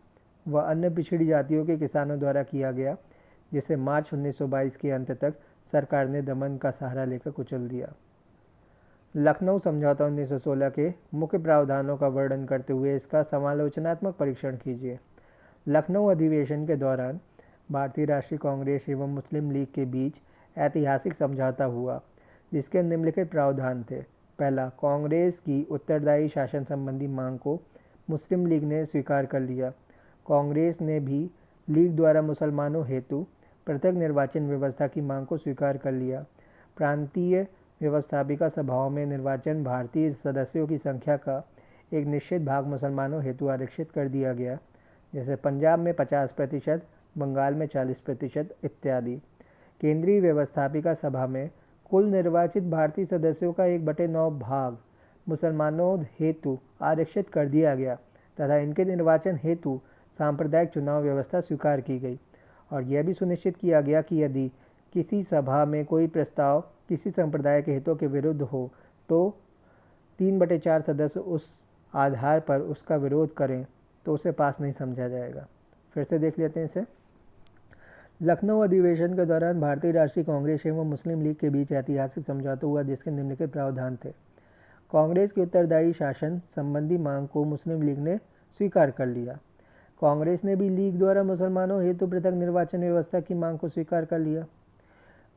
व अन्य पिछड़ी जातियों के किसानों द्वारा किया गया, जिसे मार्च 1922 के अंत तक सरकार ने दमन का सहारा लेकर कुचल दिया। लखनऊ समझौता 1916 के मुख्य प्रावधानों का वर्णन करते हुए इसका समालोचनात्मक परीक्षण कीजिए। लखनऊ अधिवेशन के दौरान भारतीय राष्ट्रीय कांग्रेस एवं मुस्लिम लीग के बीच ऐतिहासिक समझौता हुआ, जिसके निम्नलिखित प्रावधान थे। पहला, कांग्रेस की उत्तरदायी शासन संबंधी मांग को मुस्लिम लीग ने स्वीकार कर लिया। कांग्रेस ने भी लीग द्वारा मुसलमानों हेतु पृथक निर्वाचन व्यवस्था की मांग को स्वीकार कर लिया। प्रांतीय व्यवस्थापिका सभाओं में निर्वाचन भारतीय सदस्यों की संख्या का एक निश्चित भाग मुसलमानों हेतु आरक्षित कर दिया गया, जैसे पंजाब में 50%, बंगाल में 40% इत्यादि। केंद्रीय व्यवस्थापिका सभा में कुल निर्वाचित भारतीय सदस्यों का 1/9 भाग मुसलमानों हेतु आरक्षित कर दिया गया तथा इनके निर्वाचन हेतु सांप्रदायिक चुनाव व्यवस्था स्वीकार की गई, और यह भी सुनिश्चित किया गया कि यदि किसी सभा में कोई प्रस्ताव किसी संप्रदाय के हितों के विरुद्ध हो तो 3/4 सदस्य उस आधार पर उसका विरोध करें तो उसे पास नहीं समझा जाएगा। फिर से देख लेते हैं इसे। लखनऊ अधिवेशन के दौरान भारतीय राष्ट्रीय कांग्रेस एवं मुस्लिम लीग के बीच ऐतिहासिक समझौता हुआ, जिसके निम्नलिखित प्रावधान थे। कांग्रेस के उत्तरदायी शासन संबंधी मांग को मुस्लिम लीग ने स्वीकार कर लिया। कांग्रेस ने भी लीग द्वारा मुसलमानों हेतु पृथक निर्वाचन व्यवस्था की मांग को स्वीकार कर लिया।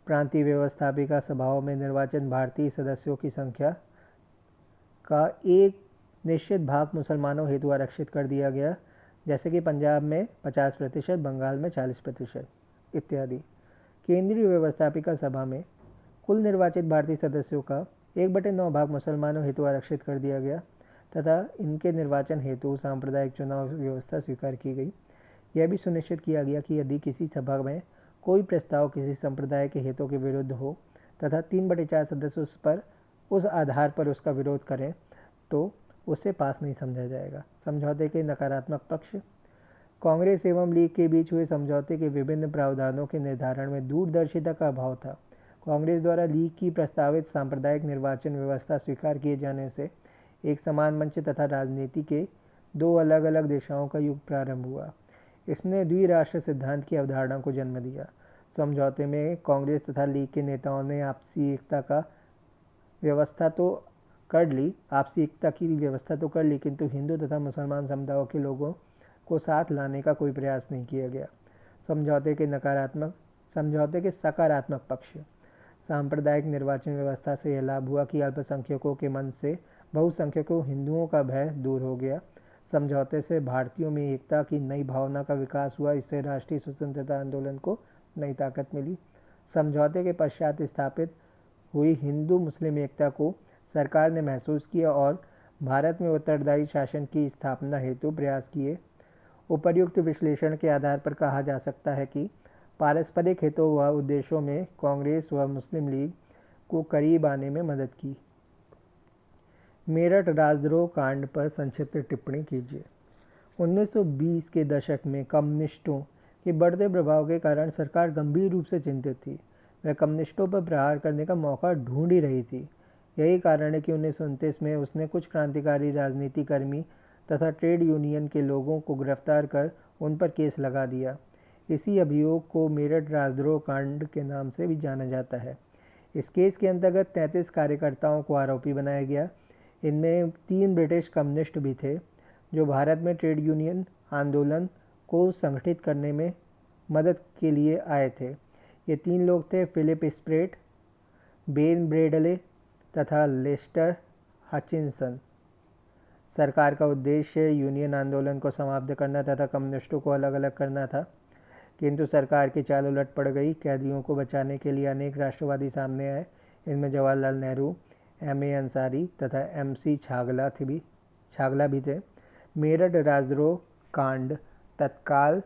प्रांतीय व्यवस्थापिका सभाओं में निर्वाचन भारतीय सदस्यों की संख्या का एक निश्चित भाग मुसलमानों हेतु आरक्षित कर दिया गया, जैसे कि पंजाब में 50%, बंगाल में 40% इत्यादि। केंद्रीय व्यवस्थापिका सभा में कुल निर्वाचित भारतीय सदस्यों का 1/9 भाग मुसलमानों हेतु आरक्षित कर दिया गया तथा इनके निर्वाचन हेतु सांप्रदायिक चुनाव व्यवस्था स्वीकार की गई। यह भी सुनिश्चित किया गया कि यदि किसी सभा में कोई प्रस्ताव किसी संप्रदाय के हितों के विरुद्ध हो तथा 3/4 सदस्य उस आधार पर उसका विरोध करें तो उसे पास नहीं समझा जाएगा। समझौते के नकारात्मक पक्ष। कांग्रेस एवं लीग के बीच हुए समझौते के विभिन्न प्रावधानों के निर्धारण में दूरदर्शिता का अभाव था। कांग्रेस द्वारा लीग की प्रस्तावित सांप्रदायिक निर्वाचन व्यवस्था स्वीकार किए जाने से एक समान मंच तथा राजनीति के दो अलग अलग दिशाओं का युग प्रारंभ हुआ। इसने द्विराष्ट्र सिद्धांत की अवधारणा को जन्म दिया। समझौते में कांग्रेस तथा लीग के नेताओं ने आपसी एकता की व्यवस्था तो कर ली, किंतु हिंदू तथा मुसलमान समुदायों के लोगों को साथ लाने का कोई प्रयास नहीं किया गया। समझौते के सकारात्मक पक्ष। सांप्रदायिक निर्वाचन व्यवस्था से यह लाभ हुआ कि अल्पसंख्यकों के मन से बहुसंख्यकों हिंदुओं का भय दूर हो गया। समझौते से भारतीयों में एकता की नई भावना का विकास हुआ। इससे राष्ट्रीय स्वतंत्रता आंदोलन को नई ताकत मिली। समझौते के पश्चात स्थापित हुई हिंदू मुस्लिम एकता को सरकार ने महसूस किया और भारत में उत्तरदायी शासन की स्थापना हेतु प्रयास किए। उपर्युक्त विश्लेषण के आधार पर कहा जा सकता है कि पारस्परिक हितों व उद्देश्यों में कांग्रेस व मुस्लिम लीग को करीब आने में मदद की। मेरठ राजद्रोह कांड पर संक्षिप्त टिप्पणी कीजिए। 1920 के दशक में कम्युनिस्टों के बढ़ते प्रभाव के कारण सरकार गंभीर रूप से चिंतित थी। वह कम्युनिस्टों पर प्रहार करने का मौका ढूंढ ही रही थी। यही कारण है कि 1929 में उसने कुछ क्रांतिकारी राजनीति कर्मी तथा ट्रेड यूनियन के लोगों को गिरफ्तार कर उन पर केस लगा दिया। इसी अभियोग को मेरठ राजद्रोह कांड के नाम से भी जाना जाता है। इस केस के अंतर्गत 33 कार्यकर्ताओं को आरोपी बनाया गया। इनमें 3 ब्रिटिश कम्युनिस्ट भी थे जो भारत में ट्रेड यूनियन आंदोलन को संगठित करने में मदद के लिए आए थे। ये 3 लोग थे फिलिप स्प्रेट, बेन ब्रेडले तथा लेस्टर हचिनसन। सरकार का उद्देश्य यूनियन आंदोलन को समाप्त करना तथा कम्युनिस्टों को अलग अलग करना था, किंतु सरकार की चाल उलट पड़ गई। कैदियों को बचाने के लिए अनेक राष्ट्रवादी सामने आए। इनमें जवाहरलाल नेहरू, M.A. अंसारी तथा M.C. छागला भी थे। मेरठ राजद्रोह कांड तत्काल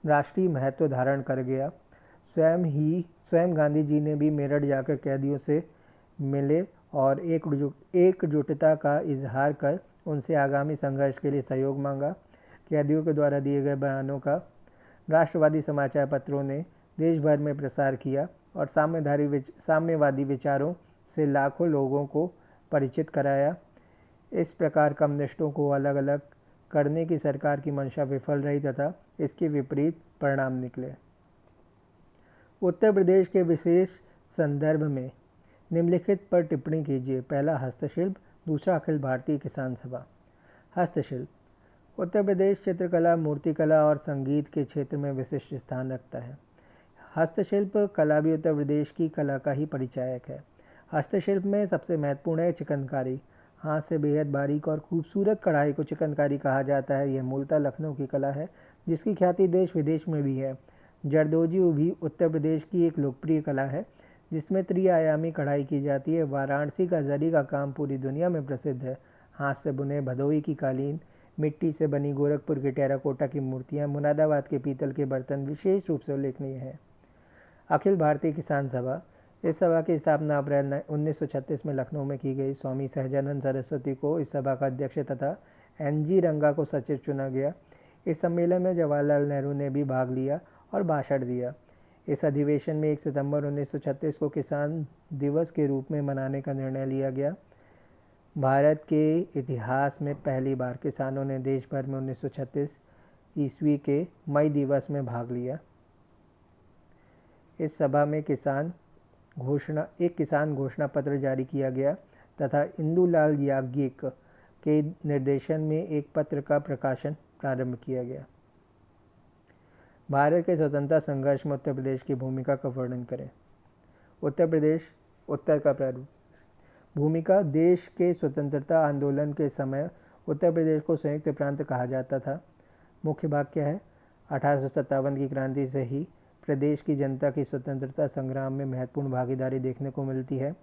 राष्ट्रीय महत्व धारण कर गया। स्वयं गांधी जी ने भी मेरठ जाकर कैदियों से मिले और एकजुटता का इजहार कर उनसे आगामी संघर्ष के लिए सहयोग मांगा। कैदियों के द्वारा दिए गए बयानों का राष्ट्रवादी समाचार पत्रों ने देश भर में प्रसार किया और साम्यवादी विचारों से लाखों लोगों को परिचित कराया। इस प्रकार कम्युनिस्टों को अलग अलग करने की सरकार की मंशा विफल रही तथा इसके विपरीत परिणाम निकले। उत्तर प्रदेश के विशेष संदर्भ में निम्नलिखित पर टिप्पणी कीजिए। पहला, हस्तशिल्प। दूसरा, अखिल भारतीय किसान सभा। हस्तशिल्प। उत्तर प्रदेश चित्रकला, मूर्तिकला और संगीत के क्षेत्र में विशिष्ट स्थान रखता है। हस्तशिल्प कला भी उत्तर प्रदेश की कला का ही परिचायक है। हस्तशिल्प में सबसे महत्वपूर्ण है चिकनकारी। हाथ से बेहद बारीक और खूबसूरत कढ़ाई को चिकनकारी कहा जाता है। यह मूलतः लखनऊ की कला है, जिसकी ख्याति देश विदेश में भी है। जरदोजी भी उत्तर प्रदेश की एक लोकप्रिय कला है, जिसमें त्रिआयामी कढ़ाई की जाती है। वाराणसी का जरी का काम पूरी दुनिया में प्रसिद्ध है। हाथ से बुने भदोही की कालीन, मिट्टी से बनी गोरखपुर की टेराकोटा की मूर्तियाँ, मुरादाबाद के पीतल के बर्तन विशेष रूप से उल्लेखनीय हैं। अखिल भारतीय किसान सभा। इस सभा की स्थापना अप्रैल 1936 में लखनऊ में की गई। स्वामी सहजानंद सरस्वती को इस सभा का अध्यक्ष तथा NG रंगा को सचिव चुना गया। इस सम्मेलन में जवाहरलाल नेहरू ने भी भाग लिया और भाषण दिया। इस अधिवेशन में 1 सितंबर 1936 को किसान दिवस के रूप में मनाने का निर्णय लिया गया। भारत के इतिहास में पहली बार किसानों ने देश भर में 1936 ईस्वी के मई दिवस में भाग लिया। इस सभा में एक किसान घोषणा पत्र जारी किया गया तथा इंदुलाल याज्ञिक के निर्देशन में एक पत्र का प्रकाशन प्रारंभ किया गया। भारत के स्वतंत्रता संघर्ष में उत्तर प्रदेश की भूमिका का वर्णन करें। उत्तर प्रदेश उत्तर का प्रारूप। भूमिका। देश के स्वतंत्रता आंदोलन के समय उत्तर प्रदेश को संयुक्त प्रांत कहा जाता था। मुख्य भाग क्या है? 1857 की क्रांति से ही प्रदेश की जनता की स्वतंत्रता संग्राम में महत्वपूर्ण भागीदारी देखने को मिलती है।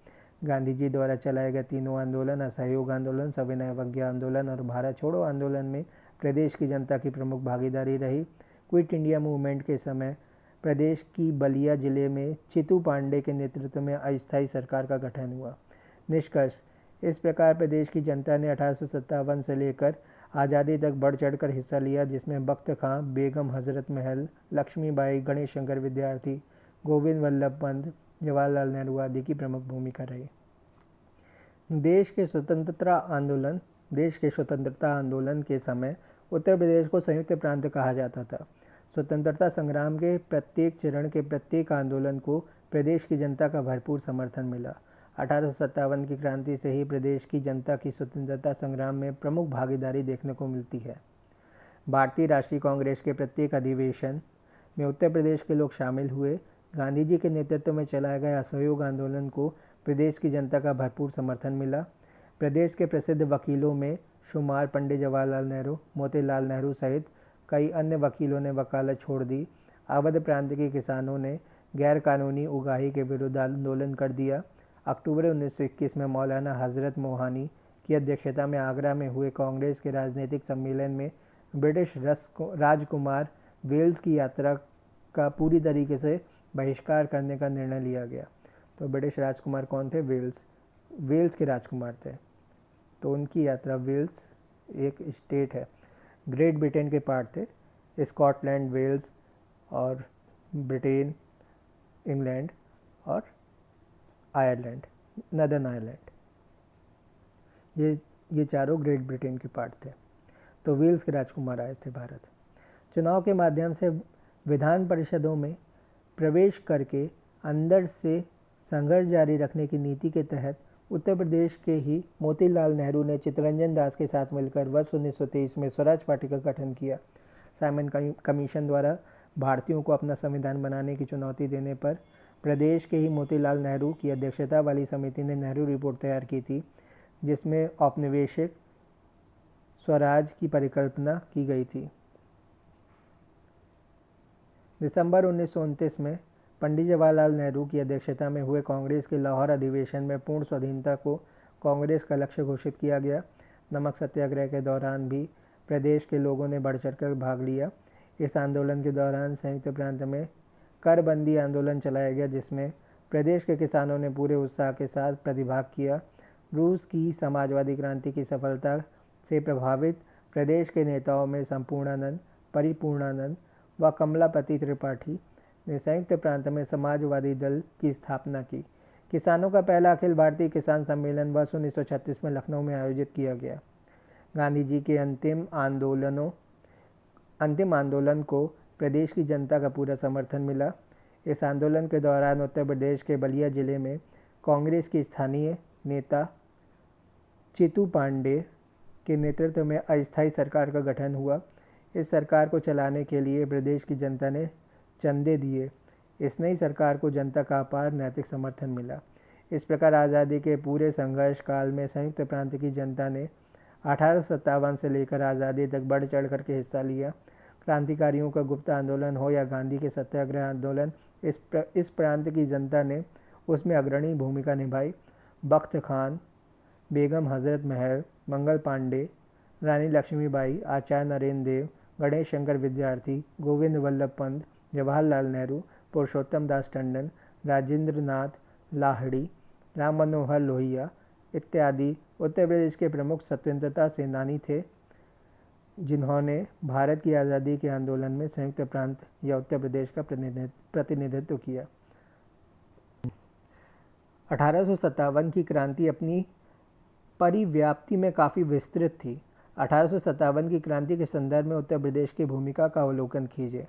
गांधी जी द्वारा चलाए गए तीनों आंदोलन, असहयोग आंदोलन, सविनय अवज्ञा आंदोलन और भारत छोड़ो आंदोलन में प्रदेश की जनता की प्रमुख भागीदारी रही। क्विट इंडिया मूवमेंट के समय प्रदेश की बलिया जिले में चितू पांडे के नेतृत्व में अस्थायी सरकार का गठन हुआ। निष्कर्ष। इस प्रकार प्रदेश की जनता ने 1857 से लेकर आज़ादी तक बढ़ चढ़कर हिस्सा लिया, जिसमें बख्त खां, बेगम हजरत महल, लक्ष्मीबाई, गणेश शंकर विद्यार्थी, गोविंद वल्लभ पंत, जवाहरलाल नेहरू आदि की प्रमुख भूमिका रही। देश के स्वतंत्रता आंदोलन के समय उत्तर प्रदेश को संयुक्त प्रांत कहा जाता था। स्वतंत्रता संग्राम के प्रत्येक चरण के प्रत्येक आंदोलन को प्रदेश की जनता का भरपूर समर्थन मिला। 1857 की क्रांति से ही प्रदेश की जनता की स्वतंत्रता संग्राम में प्रमुख भागीदारी देखने को मिलती है। भारतीय राष्ट्रीय कांग्रेस के प्रत्येक अधिवेशन में उत्तर प्रदेश के लोग शामिल हुए। गांधी जी के नेतृत्व में चलाए गए असहयोग आंदोलन को प्रदेश की जनता का भरपूर समर्थन मिला। प्रदेश के प्रसिद्ध वकीलों में शुमार पंडित जवाहरलाल नेहरू, मोतीलाल नेहरू सहित कई अन्य वकीलों ने वकालत छोड़ दी। अवध प्रांत के किसानों ने गैरकानूनी उगाही के विरुद्ध आंदोलन कर दिया। अक्टूबर 1921 में मौलाना हजरत मोहानी की अध्यक्षता में आगरा में हुए कांग्रेस के राजनीतिक सम्मेलन में ब्रिटिश राजकुमार वेल्स की यात्रा का पूरी तरीके से बहिष्कार करने का निर्णय लिया गया। तो ब्रिटिश राजकुमार कौन थे? वेल्स के राजकुमार थे। तो उनकी यात्रा, वेल्स एक स्टेट है, ग्रेट ब्रिटेन के पार्ट थे। स्कॉटलैंड, वेल्स और ब्रिटेन, इंग्लैंड और आयरलैंड, नदर्न आयरलैंड, ये चारों ग्रेट ब्रिटेन के पार्ट थे। तो वेल्स के राजकुमार आए थे भारत। चुनाव के माध्यम से विधान परिषदों में प्रवेश करके अंदर से संघर्ष जारी रखने की नीति के तहत उत्तर प्रदेश के ही मोतीलाल नेहरू ने चित्तरंजन दास के साथ मिलकर वर्ष 1923 में स्वराज पार्टी का गठन किया। साइमन कमीशन द्वारा भारतीयों को अपना संविधान बनाने की चुनौती देने पर प्रदेश के ही मोतीलाल नेहरू की अध्यक्षता वाली समिति ने नेहरू रिपोर्ट तैयार की थी, जिसमें औपनिवेशिक स्वराज की परिकल्पना की गई थी। दिसंबर 1929 में पंडित जवाहरलाल नेहरू की अध्यक्षता में हुए कांग्रेस के लाहौर अधिवेशन में पूर्ण स्वाधीनता को कांग्रेस का लक्ष्य घोषित किया गया। नमक सत्याग्रह के दौरान भी प्रदेश के लोगों ने बढ़ चढ़कर भाग लिया। इस आंदोलन के दौरान संयुक्त प्रांत में करबंदी आंदोलन चलाया गया, जिसमें प्रदेश के किसानों ने पूरे उत्साह के साथ प्रतिभाग किया। रूस की समाजवादी क्रांति की सफलता से प्रभावित प्रदेश के नेताओं में संपूर्णानंद, परिपूर्णानंद व कमलापति त्रिपाठी ने संयुक्त प्रांत में समाजवादी दल की स्थापना की। किसानों का पहला अखिल भारतीय किसान सम्मेलन वर्ष 1936 में लखनऊ में आयोजित किया गया। गांधी जी के अंतिम आंदोलन को प्रदेश की जनता का पूरा समर्थन मिला। इस आंदोलन के दौरान उत्तर प्रदेश के बलिया जिले में कांग्रेस की स्थानीय नेता चितू पांडे के नेतृत्व में अस्थायी सरकार का गठन हुआ। इस सरकार को चलाने के लिए प्रदेश की जनता ने चंदे दिए। इस नई सरकार को जनता का अपार नैतिक समर्थन मिला। इस प्रकार आज़ादी के पूरे संघर्ष काल में संयुक्त प्रांत की जनता ने 1857 से लेकर आज़ादी तक बढ़ चढ़ करके हिस्सा लिया। क्रांतिकारियों का गुप्त आंदोलन हो या गांधी के सत्याग्रह आंदोलन, इस प्रांत की जनता ने उसमें अग्रणी भूमिका निभाई। बख्त खान, बेगम हज़रत महल, मंगल पांडे, रानी लक्ष्मीबाई, आचार्य नरेंद्र देव, गणेश शंकर विद्यार्थी, गोविंद वल्लभ पंत, जवाहरलाल नेहरू, पुरुषोत्तम दास टंडन, राजेंद्र नाथ लाहिड़ी, राम मनोहर लोहिया इत्यादि उत्तर प्रदेश के प्रमुख स्वतंत्रता सेनानी थे, जिन्होंने भारत की आज़ादी के आंदोलन में संयुक्त प्रांत या उत्तर प्रदेश का प्रतिनिधित्व किया। 1857 की क्रांति अपनी परिव्याप्ति में काफ़ी विस्तृत थी। 1857 की क्रांति के संदर्भ में उत्तर प्रदेश की भूमिका का अवलोकन कीजिए।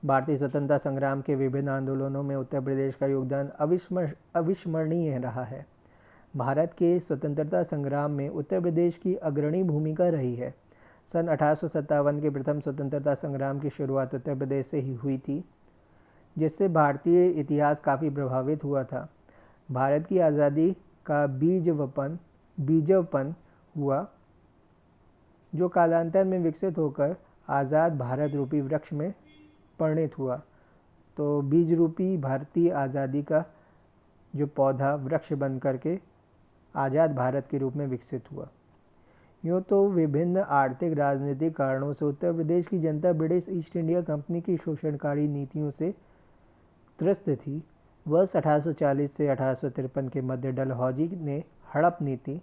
भारतीय स्वतंत्रता संग्राम के विभिन्न आंदोलनों में उत्तर प्रदेश का योगदान अविस्मरणीय रहा है। भारत के स्वतंत्रता संग्राम में उत्तर प्रदेश की अग्रणी भूमिका रही है। सन 1857 के प्रथम स्वतंत्रता संग्राम की शुरुआत उत्तर प्रदेश से ही हुई थी, जिससे भारतीय इतिहास काफ़ी प्रभावित हुआ था। भारत की आज़ादी का बीजवपन हुआ, जो कालांतर में विकसित होकर आज़ाद भारत रूपी वृक्ष में परिणित हुआ। तो बीज रूपी भारतीय आज़ादी का जो पौधा वृक्ष बन करके आज़ाद भारत के रूप में विकसित हुआ। यूँ तो विभिन्न आर्थिक राजनीतिक कारणों से उत्तर प्रदेश की जनता ब्रिटिश ईस्ट इंडिया कंपनी की शोषणकारी नीतियों से त्रस्त थी। वर्ष 1840 से 1853 के मध्य डलहौजी ने हड़प नीति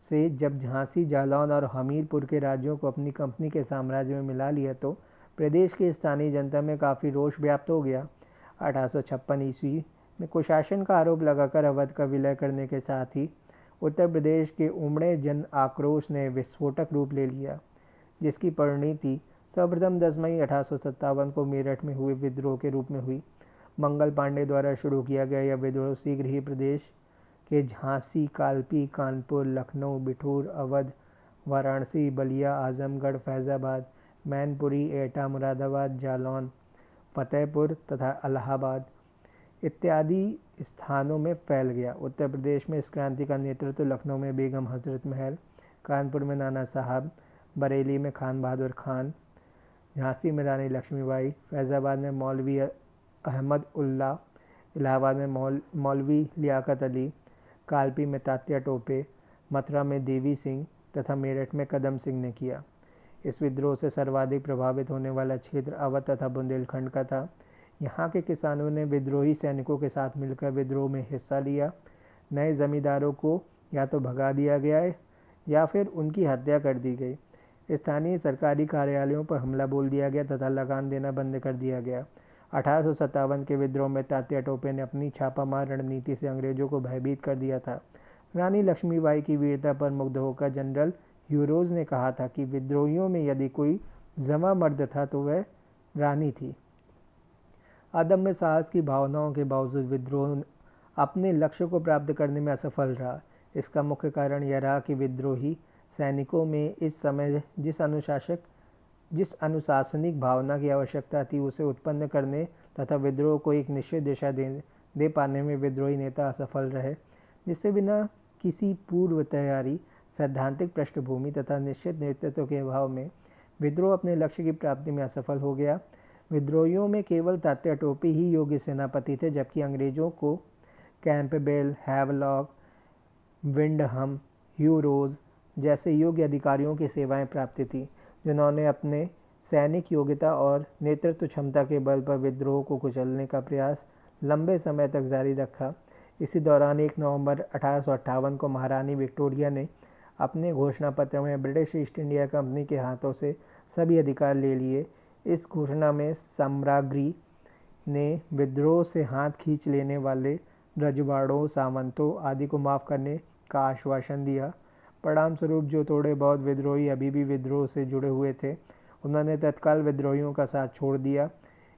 से जब झांसी, जालौन और हमीरपुर के राज्यों को अपनी कंपनी के साम्राज्य में मिला लिया तो प्रदेश की स्थानीय जनता में काफ़ी रोष व्याप्त हो गया। 1856 ईस्वी में कुशासन का आरोप लगाकर अवध का विलय करने के साथ ही उत्तर प्रदेश के उमड़े जन आक्रोश ने विस्फोटक रूप ले लिया, जिसकी परिणति सर्वप्रथम 10 मई 1857 को मेरठ में हुए विद्रोह के रूप में हुई। मंगल पांडे द्वारा शुरू किया गया यह विद्रोह शीघ्र ही प्रदेश के झांसी, कालपी, कानपुर, लखनऊ, बिठूर, अवध, वाराणसी, बलिया, आजमगढ़, फैज़ाबाद, मैनपुरी, एटा, मुरादाबाद, जालौन, फतेहपुर तथा इलाहाबाद इत्यादि स्थानों में फैल गया। उत्तर प्रदेश में इस क्रांति का नेतृत्व लखनऊ में बेगम हज़रत महल, कानपुर में नाना साहब, बरेली में खान बहादुर खान, झांसी में रानी लक्ष्मीबाई, फैज़ाबाद में मौलवी अहमद उल्ला, इलाहाबाद में मौलवी लियाकत अली, कालपी में तात्या टोपे, मथुरा में देवी सिंह तथा मेरठ में कदम सिंह ने किया। इस विद्रोह से सर्वाधिक प्रभावित होने वाला क्षेत्र अवध तथा बुंदेलखंड का था। यहाँ के किसानों ने विद्रोही सैनिकों के साथ मिलकर विद्रोह में हिस्सा लिया। नए जमींदारों को या तो भगा दिया गया या फिर उनकी हत्या कर दी गई। स्थानीय सरकारी कार्यालयों पर हमला बोल दिया गया तथा लगान देना बंद कर दिया गया। 1857 के विद्रोह में तात्या टोपे ने अपनी छापामार रणनीति से अंग्रेजों को भयभीत कर दिया था। रानी लक्ष्मीबाई की वीरता पर मुग्ध होकर जनरल ह्यूरोज ने कहा था कि विद्रोहियों में यदि कोई जमा मर्द था तो वह रानी थी। अदम्य साहस की भावनाओं के बावजूद विद्रोह अपने लक्ष्य को प्राप्त करने में असफल रहा। इसका मुख्य कारण यह रहा कि विद्रोही सैनिकों में इस समय जिस अनुशासनिक भावना की आवश्यकता थी उसे उत्पन्न करने तथा विद्रोह को एक निश्चित दिशा दे पाने में विद्रोही नेता असफल रहे, जिससे बिना किसी पूर्व तैयारी, सैद्धांतिक पृष्ठभूमि तथा निश्चित नेतृत्व के अभाव में विद्रोह अपने लक्ष्य की प्राप्ति में असफल हो गया। विद्रोहियों में केवल तात्या टोपे ही योग्य सेनापति थे, जबकि अंग्रेजों को कैंपबेल, हैवलॉक, विंडहम, ह्यूरोज जैसे योग्य अधिकारियों की सेवाएं प्राप्त थीं, जिन्होंने अपने सैनिक योग्यता और नेतृत्व क्षमता के बल पर विद्रोह को कुचलने का प्रयास लंबे समय तक जारी रखा। इसी दौरान 1 नवंबर 1858 को महारानी विक्टोरिया ने अपने घोषणा पत्र में ब्रिटिश ईस्ट इंडिया कंपनी के हाथों से सभी अधिकार ले लिए। इस घोषणा में साम्राज्ञी ने विद्रोह से हाथ खींच लेने वाले रजवाड़ों, सामंतों आदि को माफ़ करने का आश्वासन दिया। परिणाम स्वरूप जो थोड़े बहुत विद्रोही अभी भी विद्रोह से जुड़े हुए थे, उन्होंने तत्काल विद्रोहियों का साथ छोड़ दिया।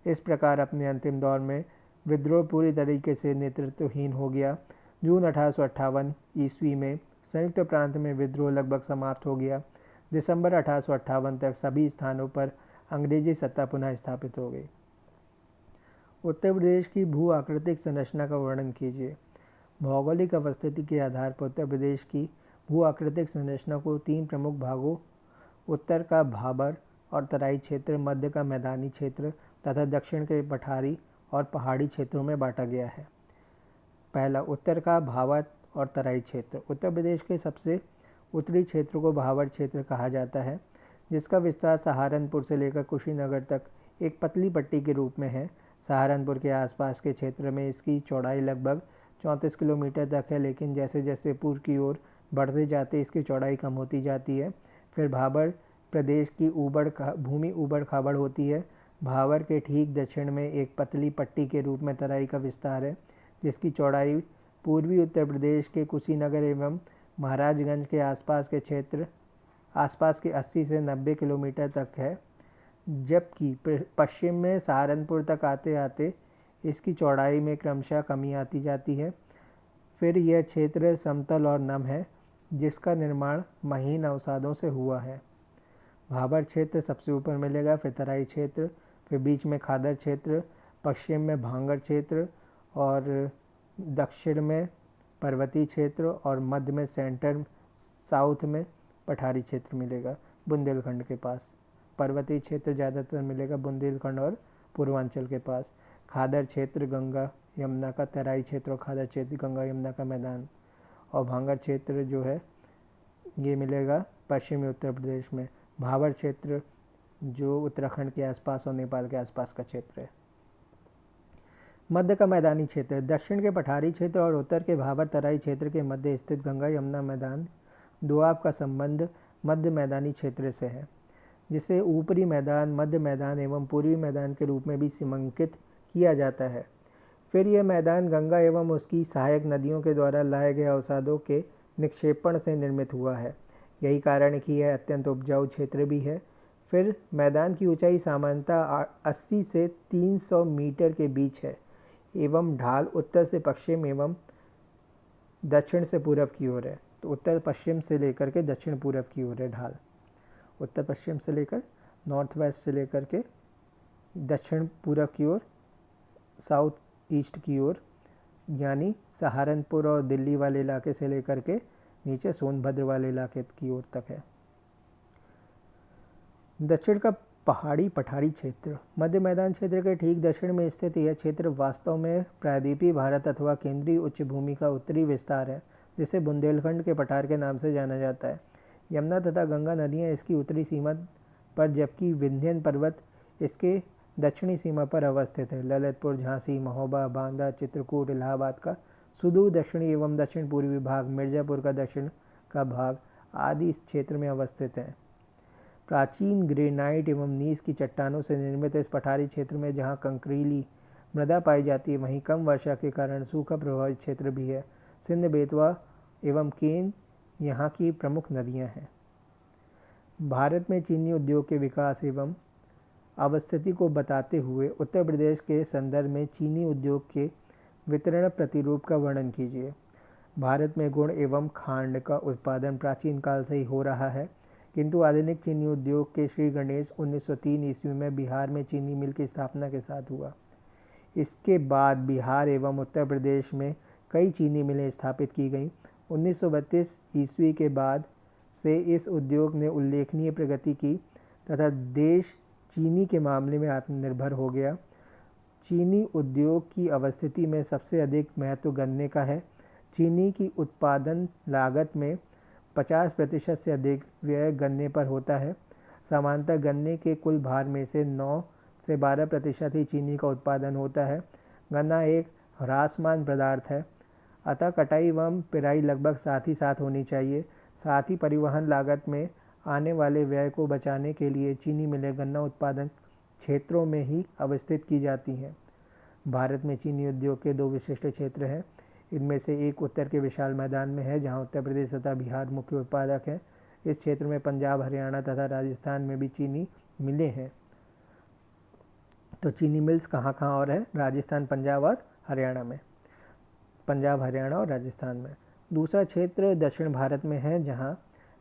इस प्रकार अपने अंतिम दौर में विद्रोह पूरी तरीके से नेतृत्वहीन हो गया। जून 1858 ईस्वी में संयुक्त प्रांत में विद्रोह लगभग समाप्त हो गया। दिसंबर 1858 तक सभी स्थानों पर अंग्रेजी सत्ता पुनः स्थापित हो गई। उत्तर प्रदेश की भू आकृतिक संरचना का वर्णन कीजिए। भौगोलिक अवस्थिति के आधार पर उत्तर प्रदेश की भू आकृतिक संरचना को 3 प्रमुख भागों, उत्तर का भाबर और तराई क्षेत्र, मध्य का मैदानी क्षेत्र तथा दक्षिण के पठारी और पहाड़ी क्षेत्रों में बांटा गया है। पहला, उत्तर का भाबर और तराई क्षेत्र। उत्तर प्रदेश के सबसे उत्तरी क्षेत्र को भाबर क्षेत्र कहा जाता है, जिसका विस्तार सहारनपुर से लेकर कुशीनगर तक एक पतली पट्टी के रूप में है। सहारनपुर के आसपास के क्षेत्र में इसकी चौड़ाई लगभग 34 किलोमीटर तक है, लेकिन जैसे जैसे पूर्व की ओर बढ़ते जाते इसकी चौड़ाई कम होती जाती है। फिर भाबर प्रदेश की भूमि ऊबड़ खाबड़ होती है। भाबर के ठीक दक्षिण में एक पतली पट्टी के रूप में तराई का विस्तार है, जिसकी चौड़ाई पूर्वी उत्तर प्रदेश के कुशीनगर एवं महाराजगंज के आसपास के 80 से 90 किलोमीटर तक है, जबकि पश्चिम में सहारनपुर तक आते आते इसकी चौड़ाई में क्रमशः कमी आती जाती है। फिर यह क्षेत्र समतल और नम है, जिसका निर्माण महीन अवसादों से हुआ है। भाबर क्षेत्र सबसे ऊपर मिलेगा, फिर तराई क्षेत्र, फिर बीच में खादर क्षेत्र, पश्चिम में भांगड़ क्षेत्र और दक्षिण में पर्वतीय क्षेत्र और मध्य में सेंटर साउथ में पठारी क्षेत्र मिलेगा बुंदेलखंड के पास। पर्वतीय क्षेत्र ज़्यादातर मिलेगा बुंदेलखंड और पूर्वांचल के पास। खादर क्षेत्र गंगा यमुना का, तराई क्षेत्र और खादर क्षेत्र गंगा यमुना का मैदान, और भांगड़ क्षेत्र जो है ये मिलेगा पश्चिमी उत्तर प्रदेश में। भाबर क्षेत्र जो उत्तराखंड के आसपास और नेपाल के आसपास का क्षेत्र है। मध्य का मैदानी क्षेत्र दक्षिण के पठारी क्षेत्र और उत्तर के भाबर तराई क्षेत्र के मध्य स्थित गंगा यमुना मैदान दोआब का संबंध मध्य मैदानी क्षेत्र से है, जिसे ऊपरी मैदान, मध्य मैदान एवं पूर्वी मैदान के रूप में भी सीमांकित किया जाता है। फिर यह मैदान गंगा एवं उसकी सहायक नदियों के द्वारा लाए गए अवसादों के निक्षेपण से निर्मित हुआ है। यही कारण है कि यह अत्यंत उपजाऊ क्षेत्र भी है। फिर मैदान की ऊंचाई सामान्यतः 80 से 300 मीटर के बीच है एवं ढाल उत्तर से पश्चिम एवं दक्षिण से पूरब की ओर है। तो उत्तर पश्चिम से लेकर के दक्षिण पूरब की ओर है ढाल, उत्तर पश्चिम से लेकर नॉर्थ वेस्ट से लेकर के दक्षिण पूरब की ओर, साउथ ईस्ट की ओर, यानी सहारनपुर और दिल्ली वाले इलाके से लेकर के नीचे सोनभद्र वाले इलाके की ओर तक है। दक्षिण का पहाड़ी पठारी क्षेत्र मध्य मैदान क्षेत्र के ठीक दक्षिण में स्थित यह क्षेत्र वास्तव में प्रायद्वीपीय भारत अथवा केंद्रीय उच्च भूमि का उत्तरी विस्तार है, जिसे बुंदेलखंड के पठार के नाम से जाना जाता है। यमुना तथा गंगा नदियाँ इसकी उत्तरी सीमा पर, जबकि विंध्यन पर्वत इसके दक्षिणी सीमा पर अवस्थित है। ललितपुर, झांसी, महोबा, बांदा, चित्रकूट, इलाहाबाद का सुदूर दक्षिणी एवं दक्षिण पूर्वी भाग, मिर्ज़ापुर का दक्षिण का भाग आदि इस क्षेत्र में अवस्थित हैं। प्राचीन ग्रेनाइट एवं नीस की चट्टानों से निर्मित इस पठारी क्षेत्र में जहाँ कंकरीली मृदा पाई जाती है, वहीं कम वर्षा के कारण सूखा प्रभावित क्षेत्र भी है। सिंध, बेतवा एवं केन यहाँ की प्रमुख नदियाँ हैं। भारत में चीनी उद्योग के विकास एवं अवस्थिति को बताते हुए उत्तर प्रदेश के संदर्भ में चीनी उद्योग के वितरण प्रतिरूप का वर्णन कीजिए। भारत में गुड़ एवं खांड का उत्पादन प्राचीन काल से ही हो रहा है, किंतु आधुनिक चीनी उद्योग के श्री गणेश 1903 ईस्वी में बिहार में चीनी मिल की स्थापना के साथ हुआ। इसके बाद बिहार एवं उत्तर प्रदेश में कई चीनी मिलें स्थापित की गईं। 1932 ईस्वी के बाद से इस उद्योग ने उल्लेखनीय प्रगति की तथा देश चीनी के मामले में आत्मनिर्भर हो गया। चीनी उद्योग की अवस्थिति में सबसे अधिक महत्व गन्ने का है। चीनी की उत्पादन लागत में 50% से अधिक व्यय गन्ने पर होता है। सामान्यतः गन्ने के कुल भार में से 9 से 12% ही चीनी का उत्पादन होता है। गन्ना एक ह्रासमान पदार्थ है, अतः कटाई एवं पेराई लगभग साथ ही साथ होनी चाहिए। साथ ही परिवहन लागत में आने वाले व्यय को बचाने के लिए चीनी मिलें गन्ना उत्पादन क्षेत्रों में ही अवस्थित की जाती हैं। भारत में चीनी उद्योग के 2 विशिष्ट क्षेत्र हैं। इनमें से एक उत्तर के विशाल मैदान में है, जहां उत्तर प्रदेश तथा बिहार मुख्य उत्पादक हैं। इस क्षेत्र में पंजाब, हरियाणा तथा राजस्थान में भी चीनी मिलें हैं। तो चीनी मिल्स कहाँ कहाँ और है? राजस्थान, पंजाब और हरियाणा में। पंजाब, हरियाणा और राजस्थान में। दूसरा क्षेत्र दक्षिण भारत में है, जहाँ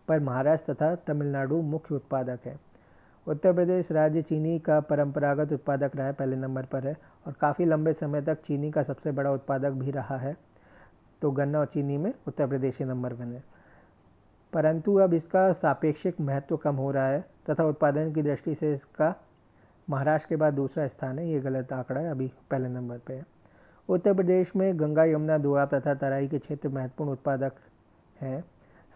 पर महाराष्ट्र तथा तमिलनाडु मुख्य उत्पादक है। उत्तर प्रदेश राज्य चीनी का परंपरागत उत्पादक रहा है, पहले नंबर पर है, और काफ़ी लंबे समय तक चीनी का सबसे बड़ा उत्पादक भी रहा है। तो गन्ना और चीनी में उत्तर प्रदेश ही नंबर 1 है। परंतु अब इसका सापेक्षिक महत्व कम हो रहा है तथा उत्पादन की दृष्टि से इसका महाराष्ट्र के बाद दूसरा स्थान है। ये गलत आंकड़ा है, अभी पहले नंबर पे है। उत्तर प्रदेश में गंगा, यमुना, दोआब तथा तराई के क्षेत्र महत्वपूर्ण उत्पादक हैं।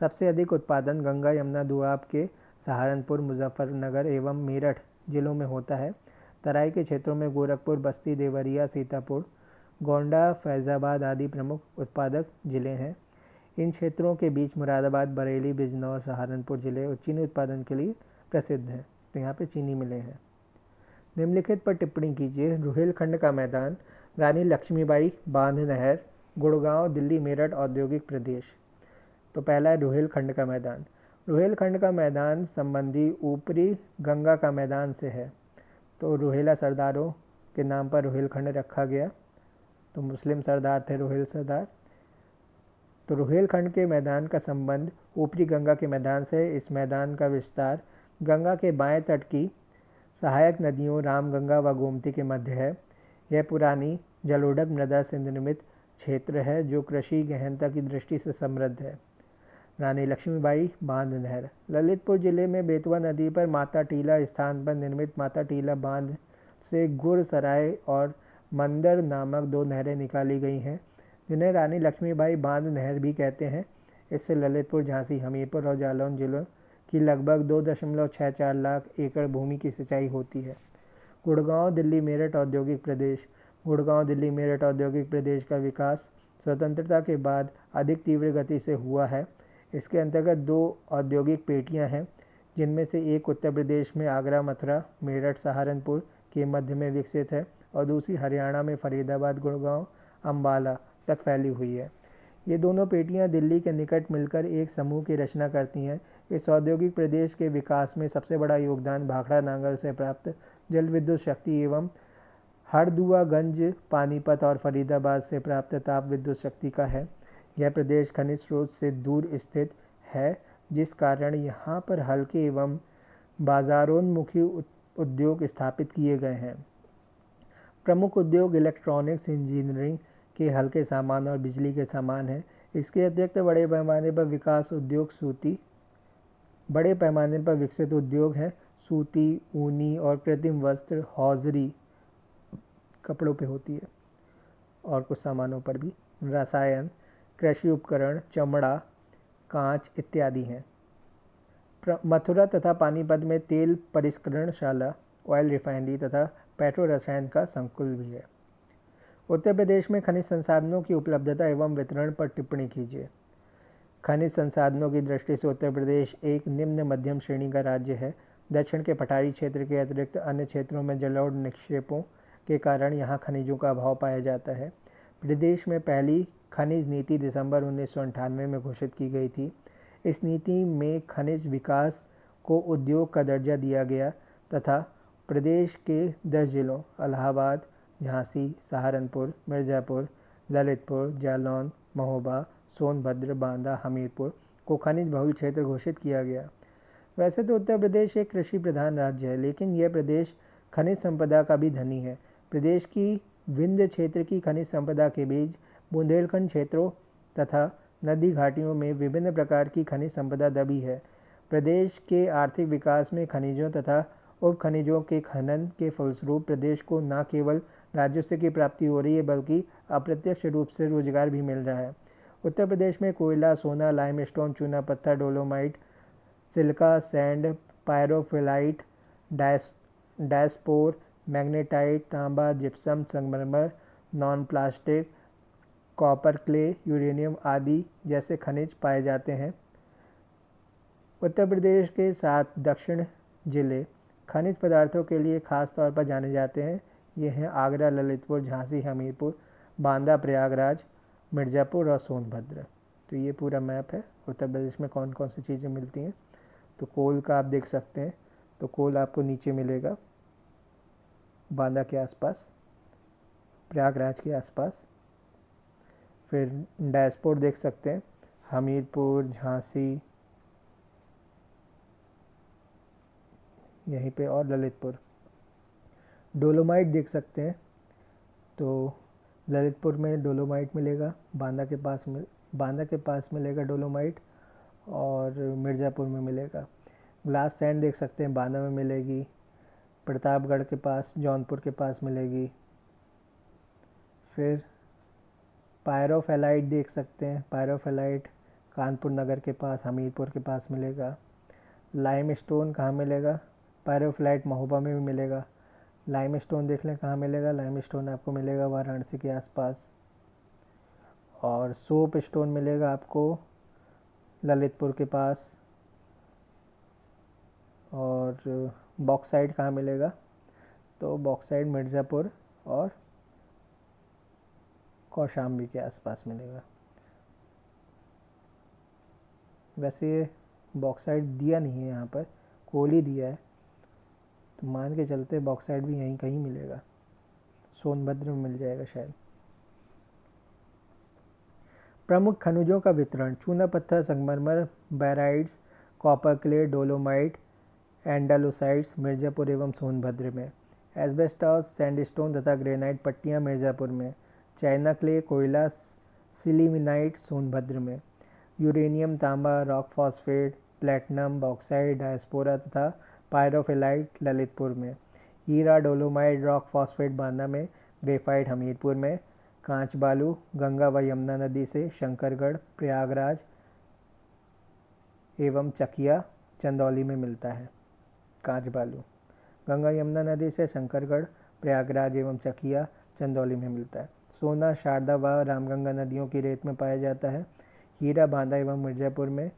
सबसे अधिक उत्पादन गंगा, यमुना, दोआब के सहारनपुर, मुजफ्फरनगर एवं मेरठ जिलों में होता है। तराई के क्षेत्रों में गोरखपुर, बस्ती, देवरिया, सीतापुर, गोंडा, फैज़ाबाद आदि प्रमुख उत्पादक जिले हैं। इन क्षेत्रों के बीच मुरादाबाद, बरेली, बिजनौर, सहारनपुर जिले चीनी उत्पादन के लिए प्रसिद्ध हैं। तो यहाँ पे चीनी मिले हैं। निम्नलिखित पर टिप्पणी कीजिए। रुहेलखंड का मैदान, रानी लक्ष्मीबाई बांध नहर, गुड़गांव, दिल्ली, मेरठ औद्योगिक प्रदेश। तो पहला है रुहेलखंड का मैदान। रुहेलखंड का मैदान संबंधी ऊपरी गंगा का मैदान से है। तो रुहेला सरदारों के नाम पर रुहेलखंड रखा गया। तो मुस्लिम सरदार थे रुहेल सरदार। तो रुहेलखंड के मैदान का संबंध ऊपरी गंगा के मैदान से। इस मैदान का विस्तार गंगा के बाएं तट की सहायक नदियों रामगंगा व गोमती के मध्य है। यह पुरानी जलोढ़ मृदा से निर्मित क्षेत्र है, जो कृषि गहनता की दृष्टि से समृद्ध है। रानी लक्ष्मीबाई बांध नहर। ललितपुर जिले में बेतवा नदी पर माता टीला स्थान पर निर्मित माता टीला बांध से गुरसराय और मंदर नामक 2 नहरें निकाली गई हैं, जिन्हें रानी लक्ष्मीबाई बांध नहर भी कहते हैं। इससे ललितपुर, झांसी, हमीरपुर और जालौन जिलों की लगभग 2.64 लाख एकड़ भूमि की सिंचाई होती है। गुड़गांव, दिल्ली, मेरठ औद्योगिक प्रदेश। गुड़गांव, दिल्ली, मेरठ औद्योगिक प्रदेश का विकास स्वतंत्रता के बाद अधिक तीव्र गति से हुआ है। इसके अंतर्गत 2 औद्योगिक पेटियां हैं, जिनमें से एक उत्तर प्रदेश में आगरा, मथुरा, मेरठ, सहारनपुर के मध्य में विकसित है और दूसरी हरियाणा में फरीदाबाद, गुड़गांव, अम्बाला तक फैली हुई है। ये दोनों पेटियां दिल्ली के निकट मिलकर एक समूह की रचना करती हैं। इस औद्योगिक प्रदेश के विकास में सबसे बड़ा योगदान भाखड़ा नांगल से प्राप्त जल विद्युत शक्ति एवं हरदुआगंज, पानीपत और फरीदाबाद से प्राप्त ताप विद्युत शक्ति का है। यह प्रदेश खनिज स्रोत से दूर स्थित है, जिस कारण यहाँ पर हल्के एवं बाजारोन्मुखी उद्योग स्थापित किए गए हैं। प्रमुख उद्योग इलेक्ट्रॉनिक्स, इंजीनियरिंग के हल्के सामान और बिजली के सामान हैं। इसके अतिरिक्त बड़े पैमाने पर विकसित उद्योग हैं। सूती, ऊनी और कृत्रिम वस्त्र, हौजरी कपड़ों पे होती है और कुछ सामानों पर भी, रसायन, कृषि उपकरण, चमड़ा, कांच इत्यादि हैं। मथुरा तथा पानीपत में तेल परिष्करणशाला, ऑयल रिफाइनरी तथा पेट्रो रसायन का संकुल भी है। उत्तर प्रदेश में खनिज संसाधनों की उपलब्धता एवं वितरण पर टिप्पणी कीजिए। खनिज संसाधनों की दृष्टि से उत्तर प्रदेश एक निम्न मध्यम श्रेणी का राज्य है। दक्षिण के पठारी क्षेत्र के अतिरिक्त अन्य क्षेत्रों में जलोढ़ निक्षेपों के कारण यहाँ खनिजों का अभाव पाया जाता है। प्रदेश में पहली खनिज नीति दिसंबर 1998 में घोषित की गई थी। इस नीति में खनिज विकास को उद्योग का दर्जा दिया गया तथा प्रदेश के 10 जिलों इलाहाबाद, झांसी, सहारनपुर, मिर्ज़ापुर, ललितपुर, जालौन, महोबा, सोनभद्र, बांदा, हमीरपुर को खनिज बहुल क्षेत्र घोषित किया गया। वैसे तो उत्तर प्रदेश एक कृषि प्रधान राज्य है, लेकिन यह प्रदेश खनिज संपदा का भी धनी है। प्रदेश की विंध्य क्षेत्र की खनिज संपदा के बीच बुंदेलखंड क्षेत्रों तथा नदी घाटियों में विभिन्न प्रकार की खनिज संपदा दबी है। प्रदेश के आर्थिक विकास में खनिजों तथा उप खनिजों के खनन के फलस्वरूप प्रदेश को न केवल राजस्व की प्राप्ति हो रही है, बल्कि अप्रत्यक्ष रूप से रोजगार भी मिल रहा है। उत्तर प्रदेश में कोयला, सोना, लाइमस्टोन, चूना पत्थर, dolomite, silica, sand, pyrophyllite, diaspore, magnetite, तांबा, जिप्सम, संगमरमर, non plastic, copper clay, uranium आदि जैसे खनिज पाए जाते हैं। उत्तर प्रदेश के 7 दक्षिण जिले खनिज पदार्थों के लिए खास तौर पर जाने जाते हैं। ये हैं आगरा, ललितपुर, झांसी, हमीरपुर, बांदा, प्रयागराज, मिर्ज़ापुर और सोनभद्र। तो ये पूरा मैप है उत्तर प्रदेश में कौन कौन सी चीज़ें मिलती हैं। तो कोल का आप देख सकते हैं, तो कोल आपको नीचे मिलेगा बांदा के आसपास, प्रयागराज के आसपास। फिर डैशबोर्ड देख सकते हैं, हमीरपुर, झांसी, यहीं पे, और ललितपुर। डोलोमाइट देख सकते हैं, तो ललितपुर में डोलोमाइट मिलेगा, बांदा के पास मिलेगा डोलोमाइट, और मिर्ज़ापुर में मिलेगा। ग्लास सैंड देख सकते हैं, बांदा में मिलेगी, प्रतापगढ़ के पास, जौनपुर के पास मिलेगी। फिर पायरोफेलाइट देख सकते हैं, पायरोफेलाइट कानपुर नगर के पास, हमीरपुर के पास मिलेगा। लाइम स्टोन कहाँ मिलेगा? पायरोफेलाइट महोबा में भी मिलेगा। लाइम स्टोन देख लें कहाँ मिलेगा, लाइम स्टोन आपको मिलेगा वाराणसी के आसपास। और सोप स्टोन मिलेगा आपको ललितपुर के पास। और बॉक्साइट कहाँ मिलेगा? तो बॉक्साइट मिर्ज़ापुर और कौशाम्बी के आसपास मिलेगा। वैसे ये बॉक्साइट दिया नहीं है यहाँ पर, कोल ही दिया है, तो मान के चलते बॉक्साइट भी यहीं कहीं मिलेगा, सोनभद्र में मिल जाएगा शायद। प्रमुख खनिजों का वितरण: चूना पत्थर, संगमरमर, बैराइड्स, कॉपर क्ले, डोलोमाइट, एंडालोसाइट्स मिर्ज़ापुर एवं सोनभद्र में। एस्बेस्टॉस, सैंडस्टोन तथा ग्रेनाइट पट्टियाँ मिर्ज़ापुर में। चाइना क्ले, कोयला, सिलीमिनाइट सोनभद्र में। यूरेनियम, तांबा, rock phosphate, platinum, bauxite, diaspora तथा पायरोफिलाइट ललितपुर में। हीरा, डोलोमाइट, रॉक फॉस्फेट बांदा में। ग्रेफाइट हमीरपुर में। कांच बालू गंगा व यमुना नदी से शंकरगढ़, प्रयागराज एवं चकिया, चंदौली में मिलता है। कांच बालू गंगा यमुना नदी से शंकरगढ़, प्रयागराज एवं चकिया, चंदौली में मिलता है। सोना शारदा व रामगंगा नदियों की रेत में पाया जाता है। हीरा बांदा एवं मिर्ज़ापुर में।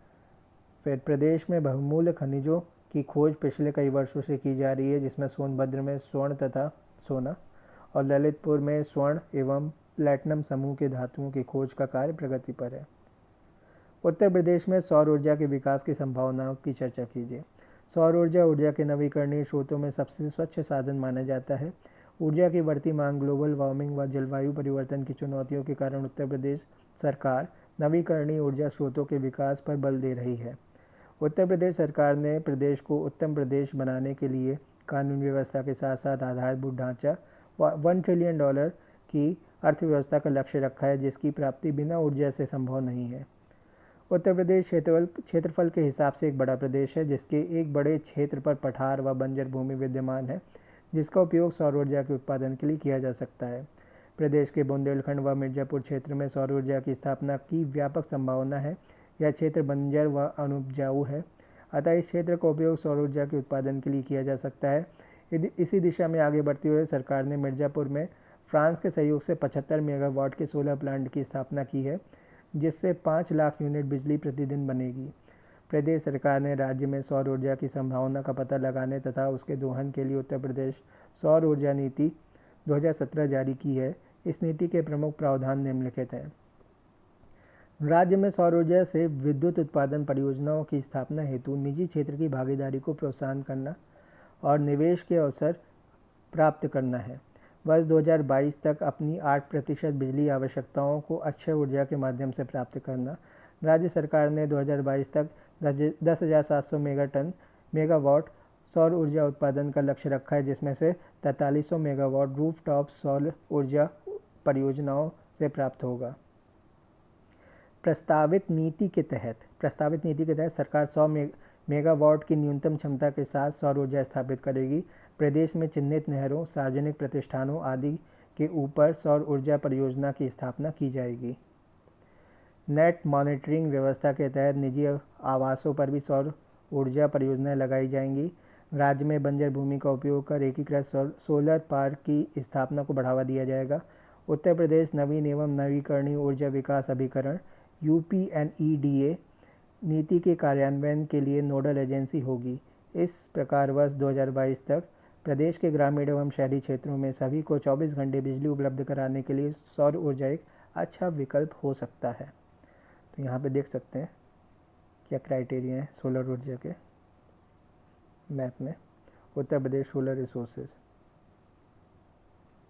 फिर प्रदेश में बहुमूल्य खनिजों की खोज पिछले कई वर्षों से की जा रही है, जिसमें सोनभद्र में स्वर्ण तथा सोना और ललितपुर में स्वर्ण एवं प्लैटिनम समूह के धातुओं की खोज का कार्य प्रगति पर है। उत्तर प्रदेश में सौर ऊर्जा के विकास की संभावनाओं की चर्चा कीजिए। सौर ऊर्जा के नवीकरणीय स्रोतों में सबसे स्वच्छ साधन माना जाता है। ऊर्जा की बढ़ती मांग, ग्लोबल वार्मिंग व जलवायु परिवर्तन की चुनौतियों के कारण उत्तर प्रदेश सरकार नवीकरणीय ऊर्जा स्रोतों के विकास पर बल दे रही है। उत्तर प्रदेश सरकार ने प्रदेश को उत्तम प्रदेश बनाने के लिए कानून व्यवस्था के साथ साथ आधारभूत ढांचा व $1 ट्रिलियन की अर्थव्यवस्था का लक्ष्य रखा है, जिसकी प्राप्ति बिना ऊर्जा से संभव नहीं है। उत्तर प्रदेश क्षेत्रफल के हिसाब से एक बड़ा प्रदेश है, जिसके एक बड़े क्षेत्र पर पठार व बंजर भूमि विद्यमान है, जिसका उपयोग सौर ऊर्जा के उत्पादन के लिए किया जा सकता है। प्रदेश के बुंदेलखंड व मिर्ज़ापुर क्षेत्र में सौर ऊर्जा की स्थापना की व्यापक संभावना है। यह क्षेत्र बंजर व अनुपजाऊ है, अतः इस क्षेत्र का उपयोग सौर ऊर्जा के उत्पादन के लिए किया जा सकता है। इसी दिशा में आगे बढ़ते हुए सरकार ने मिर्ज़ापुर में फ्रांस के सहयोग से 75 मेगावाट के सोलर प्लांट की स्थापना की है, जिससे 5 लाख यूनिट बिजली प्रतिदिन बनेगी। प्रदेश सरकार ने राज्य में सौर ऊर्जा की संभावना का पता लगाने तथा उसके दोहन के लिए उत्तर प्रदेश सौर ऊर्जा नीति 2017 जारी की है। इस नीति के प्रमुख प्रावधान निम्नलिखित हैं। राज्य में सौर ऊर्जा से विद्युत उत्पादन परियोजनाओं की स्थापना हेतु निजी क्षेत्र की भागीदारी को प्रोत्साहन करना और निवेश के अवसर प्राप्त करना है। वर्ष 2022 तक अपनी 8% बिजली आवश्यकताओं को अक्षय ऊर्जा के माध्यम से प्राप्त करना। राज्य सरकार ने 2022 तक 10,700 मेगावाट सौर ऊर्जा उत्पादन का लक्ष्य रखा है, जिसमें से 4300 मेगावाट रूफटॉप सौर ऊर्जा परियोजनाओं से प्राप्त होगा। प्रस्तावित नीति के तहत सरकार 100 मेगावाट की न्यूनतम क्षमता के साथ सौर ऊर्जा स्थापित करेगी। प्रदेश में चिन्हित नहरों, सार्वजनिक प्रतिष्ठानों आदि के ऊपर सौर ऊर्जा परियोजना की स्थापना की जाएगी। नेट मॉनिटरिंग व्यवस्था के तहत निजी आवासों पर भी सौर ऊर्जा परियोजनाएं लगाई जाएंगी। राज्य में बंजर भूमि का उपयोग कर एकीकृत सोलर पार्क की स्थापना को बढ़ावा दिया जाएगा। उत्तर प्रदेश नवीन एवं नवीकरणीय ऊर्जा विकास अभिकरण UPNEDA नीति के कार्यान्वयन के लिए नोडल एजेंसी होगी। इस प्रकार वर्ष 2022 तक प्रदेश के ग्रामीण एवं शहरी क्षेत्रों में सभी को 24 घंटे बिजली उपलब्ध कराने के लिए सौर ऊर्जा एक अच्छा विकल्प हो सकता है। तो यहाँ पे देख सकते हैं क्या क्राइटेरिया है सोलर ऊर्जा के मैप में। Uttar Pradesh solar resources,